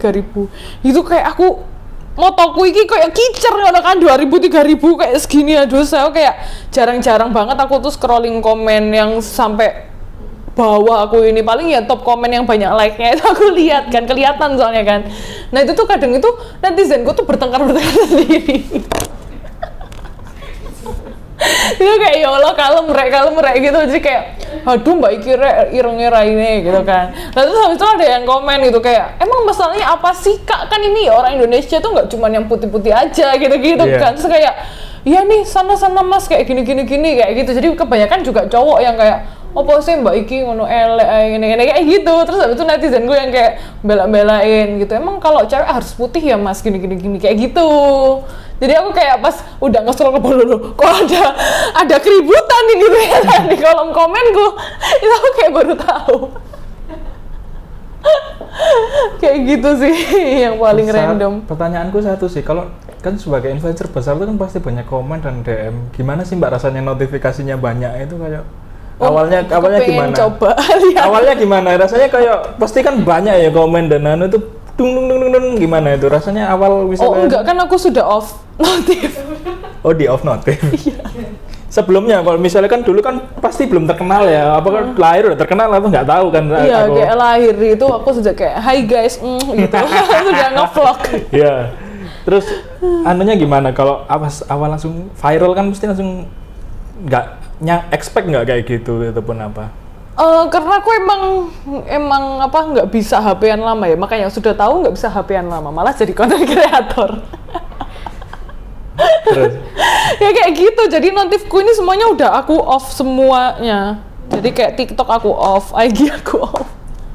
3000 itu kayak aku motoku iki kayak kicer ngono kan 2000 3000 kayak segini aduh saya kayak jarang-jarang banget aku tuh scrolling komen yang sampai bawah aku ini paling ya top komen yang banyak like-nya itu aku lihat kan kelihatan soalnya kan. Nah itu tuh kadang itu netizenku tuh bertengkar sendiri. Itu kayak ya Allah kalem rek gitu jadi kayak aduh mbak Iki irungnya raine gitu kan. Nah terus habis itu ada yang komen gitu kayak emang masalahnya apa sih kak, kan ini orang Indonesia tuh nggak cuma yang putih-putih aja gitu kan. Terus kayak iya nih sana mas kayak gini kayak gitu. Jadi kebanyakan juga cowok yang kayak apa sih mbak Iki ngono elek gini kayak gitu. Terus habis itu netizen gue yang kayak bela-belain gitu, emang kalau cewek harus putih ya mas gini kayak gitu. Jadi aku kayak pas udah nge-scroll ke bawah dulu, kok ada keributan nih gitu ya di kolom komenku. Itu aku kayak baru tahu. Kayak gitu sih yang paling random. Pertanyaanku satu sih, kalau kan sebagai influencer besar itu kan pasti banyak komen dan DM. Gimana sih mbak rasanya notifikasinya banyak itu kayak awalnya gimana? Coba lihat. Awalnya gimana? Rasanya kayak pasti kan banyak ya komen dan itu dung gimana itu rasanya awal bisa enggak kan aku sudah off notif. Oh di off notif. Iya. Sebelumnya kalau misalnya kan dulu kan pasti belum terkenal ya, apakah lahir udah terkenal atau nggak tahu kan? Iya kayak lahir itu aku sudah kayak hi guys gitu sudah nge-vlog. Iya. Terus anunya gimana kalau awal langsung viral kan mesti langsung nggak expect nggak kayak gitu ataupun apa? Karena aku emang apa nggak bisa HP-an lama ya, makanya sudah tahu nggak bisa HP-an lama, malah jadi content creator. Terus? Ya kayak gitu, jadi notifku ini semuanya udah aku off semuanya. Jadi kayak TikTok aku off, IG aku off.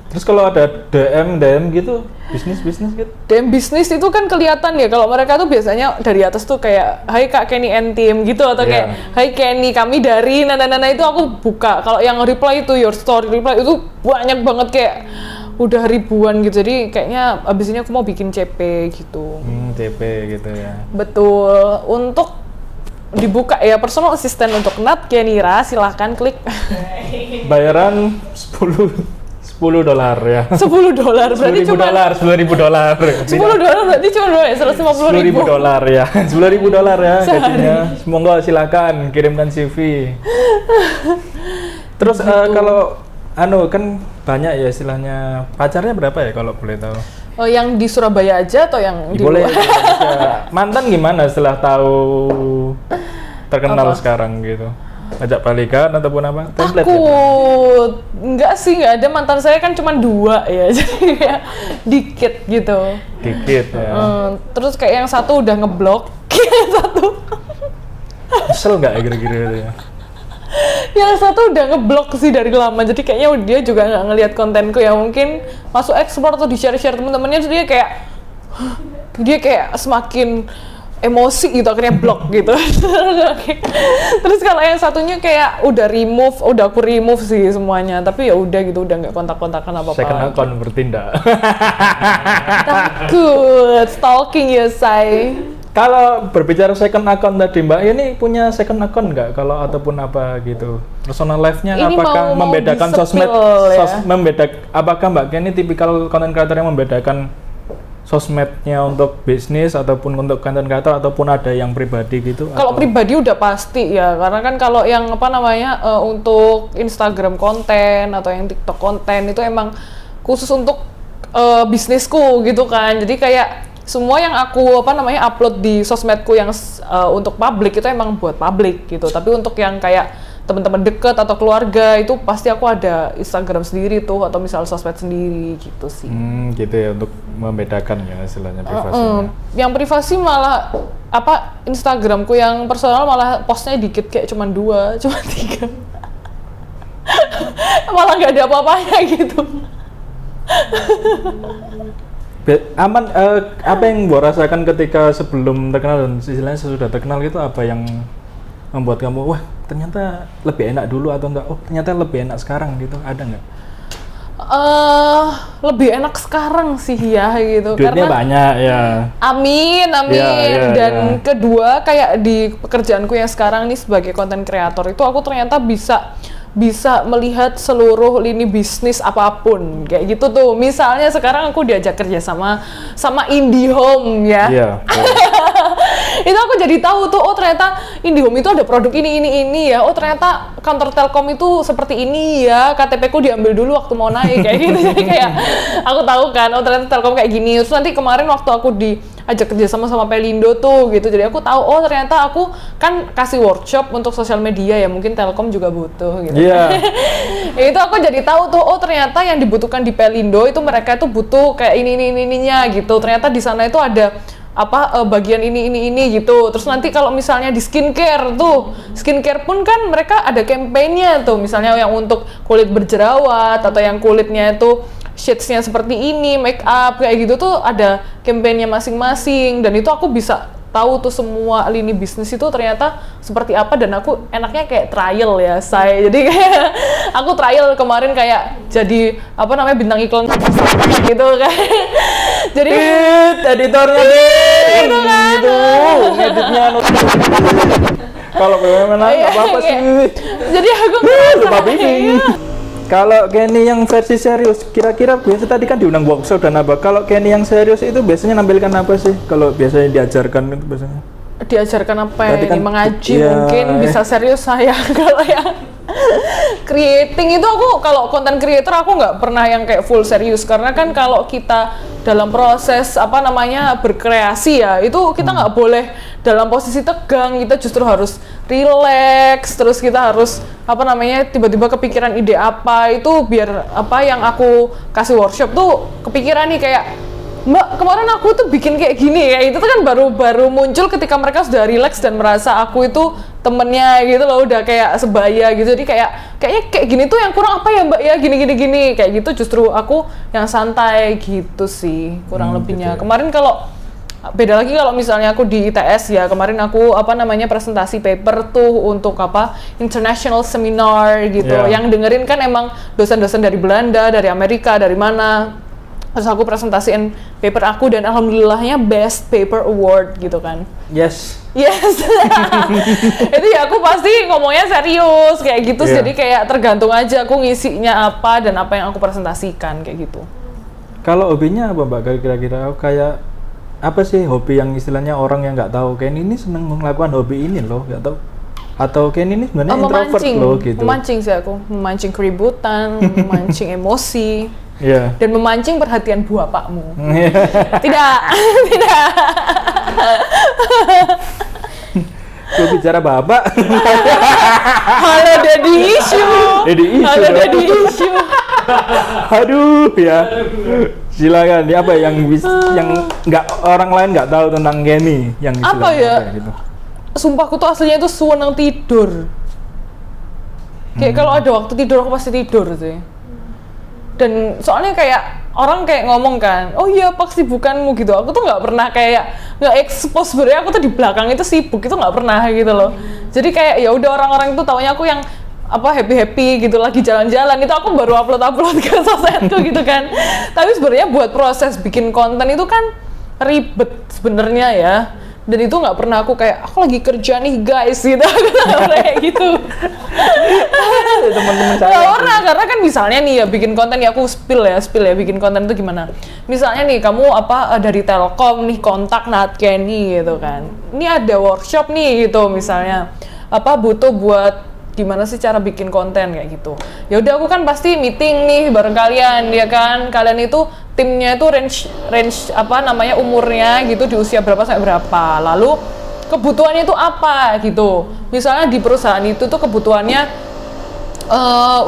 Terus kalau ada DM gitu, bisnis gitu? DM bisnis itu kan kelihatan ya, kalau mereka tuh biasanya dari atas tuh kayak Hai Kak Kenny and Team gitu, atau kayak Hai Kenny kami dari nana itu aku buka. Kalau yang reply itu your story reply itu banyak banget kayak udah ribuan gitu, jadi kayaknya abis ini aku mau bikin CP gitu. CP gitu ya. Betul, untuk dibuka ya personal assistant untuk Nat Kenira, silahkan klik. Bayaran $10 ya. $10 berarti cuma $10.000. $10 berarti cuma $150.000 ya. $10.000 ya gajinya. Semoga silakan kirimkan CV. Terus kalau kan banyak ya istilahnya, pacarnya berapa ya kalau boleh tahu? Oh, yang di Surabaya aja atau yang di boleh, luar? mantan gimana setelah tahu terkenal apa? Sekarang gitu? Ajak balikan ataupun apa? Template Takut. Enggak sih, enggak ada. Mantan saya kan cuma 2 ya. Jadi kayak dikit gitu. Dikit ya. Terus kayak yang satu udah ngeblok, yang satu Kesel nggak ya kira-kira itu ya? yang satu udah ngeblok sih dari lama. Jadi kayaknya dia juga nggak ngelihat kontenku ya, mungkin masuk explore atau di share teman-temannya, jadi dia kayak semakin emosi gitu akhirnya blok gitu. Terus kalau yang satunya kayak udah aku remove sih semuanya, tapi ya udah gitu, udah nggak kontak-kontakan apa-apa. Second account bertindak. Takut stalking ya say. Kalau berbicara second account tadi Mbak, ini punya second account nggak kalau ataupun apa gitu? Personal life-nya Ini apakah mau membedakan disepil, sosmed? ya? Apakah Mbak Ken ini tipikal content creator yang membedakan sosmednya untuk bisnis ataupun untuk content creator ataupun ada yang pribadi gitu? Kalau pribadi udah pasti ya, karena kan kalau yang apa namanya untuk Instagram konten atau yang TikTok konten itu emang khusus untuk bisnisku gitu kan. Jadi kayak semua yang aku upload di sosmedku yang untuk publik itu emang buat publik gitu. Tapi untuk yang kayak teman-teman deket atau keluarga itu pasti aku ada Instagram sendiri tuh atau misal sosmed sendiri gitu sih. Gitu ya, untuk membedakan ya istilahnya privasinya. Yang privasi malah Instagramku yang personal malah postnya dikit, kayak cuma 2, cuma 3. Malah nggak ada apa-apanya gitu. Aman, apa yang Mbak rasakan ketika sebelum terkenal dan istilahnya sesudah terkenal gitu, apa yang membuat kamu wah ternyata lebih enak dulu atau enggak, oh ternyata lebih enak sekarang gitu, ada nggak? Lebih enak sekarang sih ya gitu. Duitnya karena banyak ya. Amin. Ya, Dan kedua kayak di pekerjaanku yang sekarang nih sebagai content creator itu aku ternyata bisa melihat seluruh lini bisnis apapun kayak gitu tuh. Misalnya sekarang aku diajak kerja sama IndiHome ya. Iya. Itu aku jadi tahu tuh, oh ternyata IndiHome itu ada produk ini ya. Oh ternyata kantor Telkom itu seperti ini ya. KTP ku diambil dulu waktu mau naik kayak gitu. Jadi kayak aku tahu kan, oh ternyata Telkom kayak gini. Terus nanti kemarin waktu aku diajak kerja sama Pelindo tuh gitu. Jadi aku tahu, oh ternyata aku kan kasih workshop untuk sosial media ya. Mungkin Telkom juga butuh gitu. Iya. Itu aku jadi tahu tuh, oh ternyata yang dibutuhkan di Pelindo itu mereka itu butuh kayak ininya gitu. Ternyata di sana itu ada bagian ini gitu. Terus nanti kalau misalnya di skincare pun kan mereka ada campaign-nya tuh, misalnya yang untuk kulit berjerawat atau yang kulitnya itu shades-nya seperti ini, make up kayak gitu tuh ada campaign-nya masing-masing, dan itu aku bisa tahu tuh semua lini bisnis itu ternyata seperti apa. Dan aku enaknya kayak trial ya jadi kayak aku trial kemarin kayak jadi bintang iklan gitu kan. Jadi editornya gitu kan gitu, ngeditnya kalau bagaimana nggak apa-apa sih. Jadi aku ngerasa lupa bingung. Kalau Kenny yang versi serius, kira-kira biasa tadi kan diundang workshop dan apa? Kalau Kenny yang serius itu biasanya nampilkan apa sih? Kalau biasanya diajarkan itu biasanya? Diajarkan apa ya? Kan, mengaji ya, mungkin bisa serius saya. Kalau yang creating itu aku, kalau content creator aku nggak pernah yang kayak full serius, karena kan kalau kita dalam proses berkreasi ya, itu kita nggak boleh dalam posisi tegang, kita justru harus relax, terus kita harus tiba-tiba kepikiran ide apa, itu biar yang aku kasih workshop tuh kepikiran nih kayak, Mbak, kemarin aku tuh bikin kayak gini ya. Itu tuh kan baru muncul ketika mereka sudah relax dan merasa aku itu temennya gitu loh, udah kayak sebaya gitu. Jadi kayaknya kayak gini tuh yang kurang apa ya Mbak ya, gini kayak gitu. Justru aku yang santai gitu sih kurang lebihnya. Gitu ya. Kemarin kalau beda lagi kalau misalnya aku di ITS ya, kemarin aku presentasi paper tuh untuk international seminar gitu. Yeah. Yang dengerin kan emang dosen-dosen dari Belanda, dari Amerika, dari mana. Terus aku presentasiin paper aku dan alhamdulillahnya best paper award gitu kan. Yes. Itu ya aku pasti ngomongnya serius kayak gitu. Yeah. Jadi kayak tergantung aja aku ngisinya apa dan apa yang aku presentasikan kayak gitu. Kalau hobinya apa Mbak kira-kira? Kayak apa sih hobi yang istilahnya orang yang nggak tahu, Kenny ini seneng melakukan hobi ini loh, nggak tahu? Atau Kenny ini sebenarnya introvert loh gitu? Memancing sih aku, memancing keributan, memancing emosi. Yeah. Dan memancing perhatian bapakmu. Tidak. Gue bicara bapak. Halo Daddy issue. Halo Daddy issue. Aduh ya. Silakan. Apa yang nggak orang lain nggak tahu tentang Kenny yang apa ya? Gitu. Sumpahku tuh aslinya itu seneng tidur. Kayak kalau ada waktu tidur aku pasti tidur sih. Dan soalnya kayak orang kayak ngomong kan, oh iya apa kesibukanmu gitu. Aku tuh nggak pernah kayak nggak expose sebenarnya aku tuh di belakang itu sibuk, itu nggak pernah gitu loh. Jadi kayak ya udah orang-orang itu taunya aku yang happy gitu lagi jalan-jalan, itu aku baru upload ke sosmedku gitu kan. Tapi sebenarnya buat proses bikin konten itu kan ribet sebenarnya ya. Dan itu nggak pernah aku kayak aku lagi kerja nih guys gitu. Aku kayak gitu. Teman-teman saya. Nggak pernah, karena kan misalnya nih ya bikin konten ya, aku spill ya bikin konten itu gimana. Misalnya nih kamu dari Telkom nih kontak Nat Kenny gitu kan. Ini ada workshop nih gitu misalnya. Butuh buat gimana sih cara bikin konten kayak gitu. Ya udah aku kan pasti meeting nih bareng kalian ya kan. Kalian itu timnya itu range umurnya gitu, di usia berapa sampai berapa. Lalu kebutuhannya itu apa gitu. Misalnya di perusahaan itu tuh kebutuhannya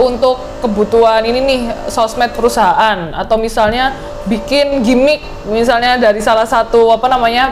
untuk kebutuhan ini nih sosmed perusahaan, atau misalnya bikin gimmick misalnya dari salah satu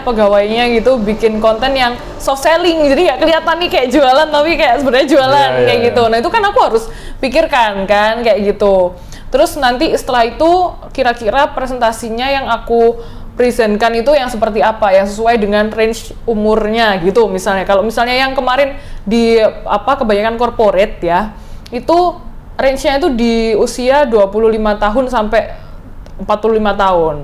pegawainya gitu, bikin konten yang soft selling, jadi nggak kelihatan nih kayak jualan tapi kayak sebenarnya jualan kayak gitu. Nah itu kan aku harus pikirkan kan kayak gitu. Terus nanti setelah itu kira-kira presentasinya yang aku presentkan itu yang seperti apa, yang sesuai dengan range umurnya gitu. Misalnya kalau misalnya yang kemarin di kebanyakan corporate ya, itu range-nya itu di usia 25 tahun sampai 45 tahun.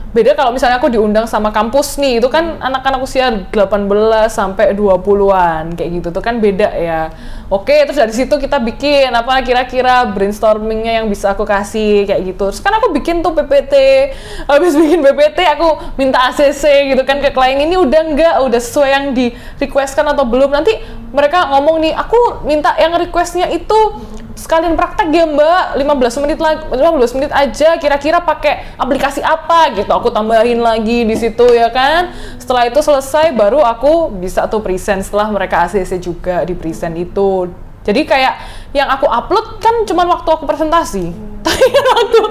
Beda kalau misalnya aku diundang sama kampus nih, itu kan anak-anak usia 18 sampai 20-an kayak gitu tuh kan beda ya. Oke, terus dari situ kita bikin apa kira-kira brainstormingnya yang bisa aku kasih kayak gitu. Terus kan aku bikin tuh PPT. Habis bikin PPT aku minta ACC gitu kan ke klien, ini udah sesuai yang di requestkan atau belum. Nanti mereka ngomong nih, aku minta yang requestnya itu sekalian praktek ya Mbak, 15 menit aja, kira-kira pakai aplikasi apa gitu, aku tambahin lagi di situ ya kan. Setelah itu selesai baru aku bisa tuh present setelah mereka ACC juga di present itu. Jadi kayak yang aku upload kan cuma waktu aku presentasi, tapi waktu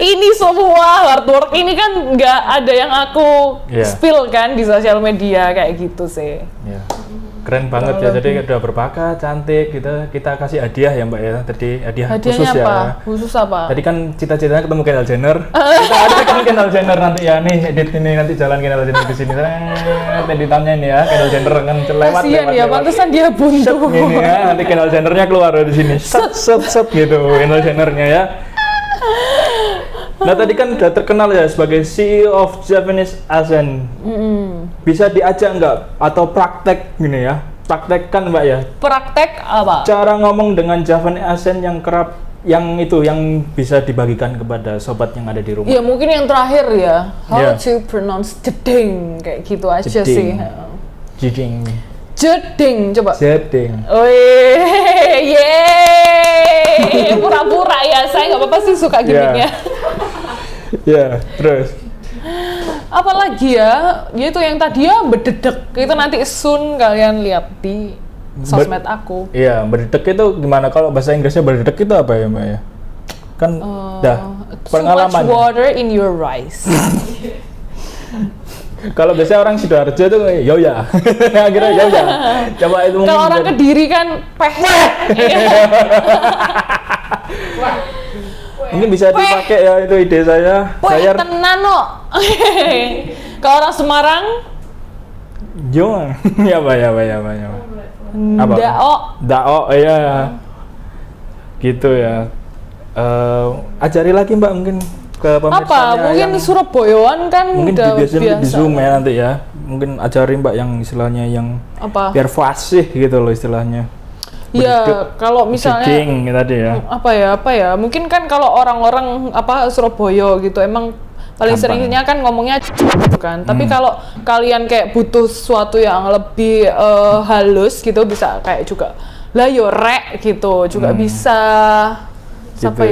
ini semua hard work ini kan nggak ada yang aku spill kan di sosial media kayak gitu sih. Keren banget ya, jadi udah berbakat, cantik, kita kasih hadiah ya Mbak ya, tadi hadiahnya khusus apa? ya. Khusus apa? Tadi kan cita-citanya ketemu Kendall Jenner, kita ada kan Kendall Jenner nanti ya, nih edit ini nanti jalan Kendall Jenner di sini, editannya ini ya, Kendall Jenner kan lewat. Kasian ya, pantesan dia buntu. Ini ya, nanti Kendall Jennernya keluar dari sini, set gitu, Kendall Jennernya ya. Nah tadi kan udah terkenal ya sebagai CEO of Japanese Accent. Bisa diajak nggak atau praktek gini ya? Praktekkan Mbak ya. Praktek apa? Cara ngomong dengan Japanese Accent yang kerap, yang bisa dibagikan kepada sobat yang ada di rumah. Ya mungkin yang terakhir ya. How to pronounce jeding kayak gitu aja sih. Jeding. Jeding coba. Jeding. Wih, yeay. Pura-pura ya, saya nggak apa-apa sih suka gimmicknya. Ya, terus apalagi ya itu yang tadi ya bededek itu nanti soon kalian lihat di sosmed aku. Iya, bededek itu gimana? Kalau bahasa Inggrisnya bededek itu apa ya Mbak ya? Kan pengalaman. Too much water in your rice. Kalau biasanya orang Sidoarjo itu yoya. Akhirnya yoya. Coba itu mungkin. Kalau orang Kediri kan peh. Mungkin bisa dipakai ya, itu ide saya. Saya tenan no. Kalau orang Semarang Jong. Ya Pak. Apa? Dao, iya. Gitu ya. Ajari lagi Mbak mungkin ke pemirsanya. Apa? Mungkin Surabayaan kan mungkin udah biasa. Di Zoom ya nanti ya. Mungkin ajari Mbak yang istilahnya yang apa? Biar fasih gitu loh istilahnya. Ya, kalau misalnya tadi ya. Apa ya? Mungkin kan kalau orang-orang Surabaya gitu emang paling seringnya kan ngomongnya kan. Tapi kalau kalian kayak butuh sesuatu yang lebih halus gitu bisa kayak juga lah yo rek gitu juga bisa. Siapa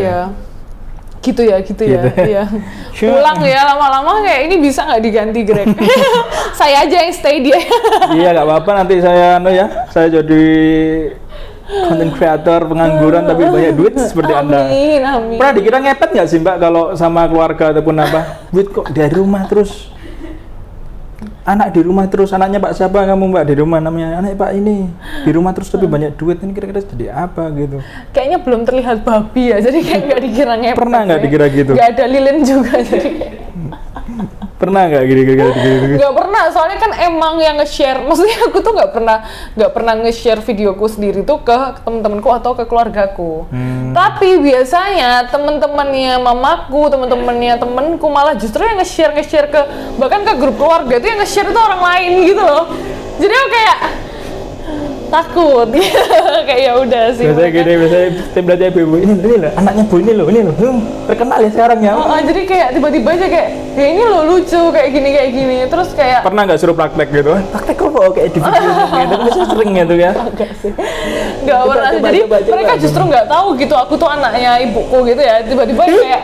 gitu ya? Gitu ya. Iya. Pulang ya lama-lama kayak ini bisa nggak diganti Greg? Saya aja yang stay dia. Iya nggak apa-apa, nanti saya saya jadi content creator pengangguran tapi banyak duit seperti Anda. Amin. Pernah dikira ngepet nggak sih Mbak kalau sama keluarga ataupun apa? Duit kok dari rumah terus. Anak di rumah terus, anaknya Pak siapa kamu Mbak di rumah, namanya anak Pak ini di rumah terus tapi banyak duit, ini kira-kira jadi apa gitu? Kayaknya belum terlihat babi ya, jadi kayak nggak dikira ngepet. Pernah nggak dikira gitu? Nggak ada lilin juga jadi kayak. Pernah nggak gitu? Nggak pernah, soalnya kan emang yang nge-share, maksudnya aku tuh nggak pernah nge-share videoku sendiri tuh ke temen-temenku atau ke keluargaku. Tapi biasanya temen-temennya mamaku, temen-temennya temenku malah justru yang nge-share ke bahkan ke grup keluarga itu yang nge-share itu orang lain gitu loh. Jadi aku kayak takut kayak ya udah sih. Biasanya tim belajar ibu ini loh, anaknya Bu ini loh, terkenal ya sekarang ya. Jadi kayak tiba-tiba aja kayak ya ini loh lucu kayak gini terus kayak pernah nggak suruh praktek gitu? Praktek apa kayak di video gitu, biasanya sering gitu ya. Enggak sih, nggak pernah. Jadi mereka justru nggak tahu gitu aku tuh anaknya ibuku gitu ya, tiba-tiba kayak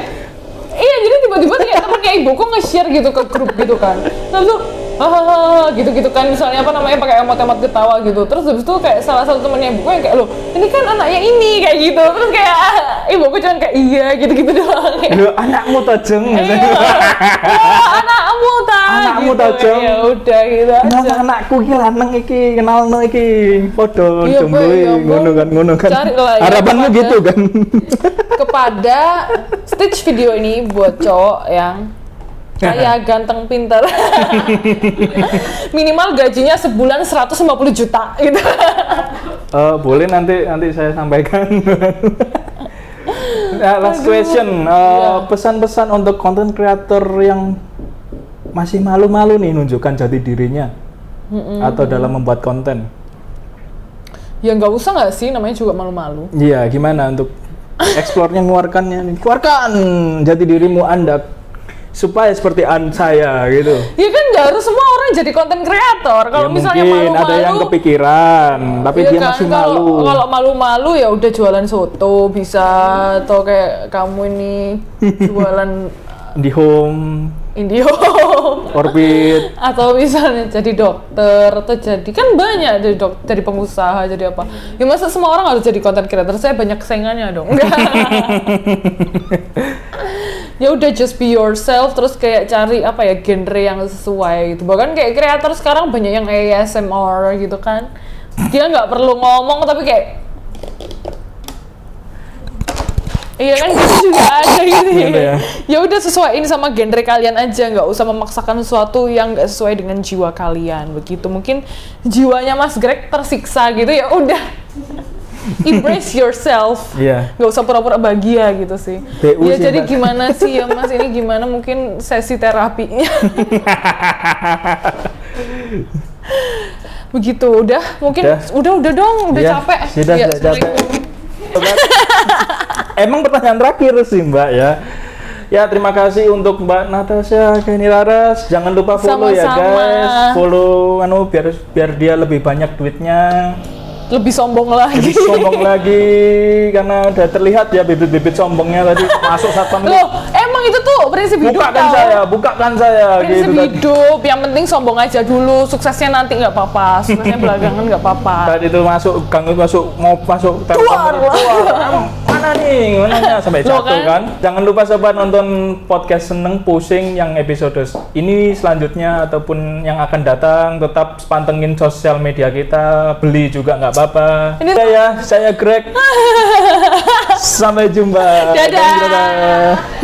iya, jadi tiba-tiba kayak temennya ibuku nge-share gitu ke grup gitu kan, terus tuh gitu kan, misalnya apa namanya pakai emot-emot ketawa gitu, terus habis itu kayak salah satu temennya ibuku yang kayak loh ini kan anaknya ini kayak gitu, terus kayak ibuku cuma kayak iya gitu doang. Loh anakmu tajeng. Iya. Anakmu tajeng. Ya udah gitu aja. Kenapa anakku iki lanang iki kenalno iki padha jomblo ngono kan. Harapanmu gitu kan. Kepada stage video ini buat cowok yang Kaya, ganteng, pintar. Minimal gajinya sebulan 150 juta gitu. Boleh nanti saya sampaikan. Last question, pesan-pesan untuk content creator yang masih malu-malu nih nunjukkan jati dirinya atau dalam membuat konten. Ya nggak usah nggak sih, namanya juga malu-malu. Iya, gimana untuk eksplornya, keluarkan jati dirimu Anda supaya seperti saya gitu. Ya kan nggak harus semua orang jadi konten kreator. Kalau Ya, misalnya mungkin malu-malu, ada yang kepikiran, tapi ya dia kan, masih malu. Kalau malu-malu ya udah jualan soto bisa, atau kayak kamu ini jualan Di home, Indio. Orbit. Atau misalnya jadi dokter, atau jadi kan banyak jadi pengusaha, jadi apa. Ya masa semua orang harus jadi content creator? Saya banyak saingannya dong. Enggak. Ya udah, just be yourself, terus kayak cari apa ya, genre yang sesuai gitu. Bahkan kayak kreator sekarang banyak yang ASMR gitu kan. Dia nggak perlu ngomong tapi kayak iya kan, gitu juga ada gitu ya. Ya udah, sesuaiin sama genre kalian aja, nggak usah memaksakan sesuatu yang nggak sesuai dengan jiwa kalian begitu. Mungkin jiwanya Mas Greg tersiksa gitu, ya udah. Embrace yourself. Nggak usah pura-pura bahagia gitu sih. Ya sih, jadi Mas. gimana sih ya Mas, ini gimana mungkin sesi terapinya. Begitu, udah mungkin udah dong, udah capek. Sudah capek. Emang pertanyaan terakhir sih Mbak ya. Ya, terima kasih untuk Mbak Natasha Geni Laras. Jangan lupa follow ya guys. Follow biar dia lebih banyak duitnya. Lebih sombong lagi. Karena udah terlihat ya bibit-bibit sombongnya tadi masuk satpam. Loh, emang itu tuh prinsip hidup. Bukakan saya prinsip gitu hidup, yang penting sombong aja dulu, suksesnya nanti nggak apa-apa, suksesnya belakangan nggak apa-apa. Tadi itu masuk keluar. Mana nih, sampai jatuh kan. Jangan lupa sobat nonton podcast Seneng Pusing yang episode ini selanjutnya ataupun yang akan datang. Tetap pantengin sosial media kita, beli juga nggak apa-apa. Ini saya Greg. Sampai jumpa. Dadah.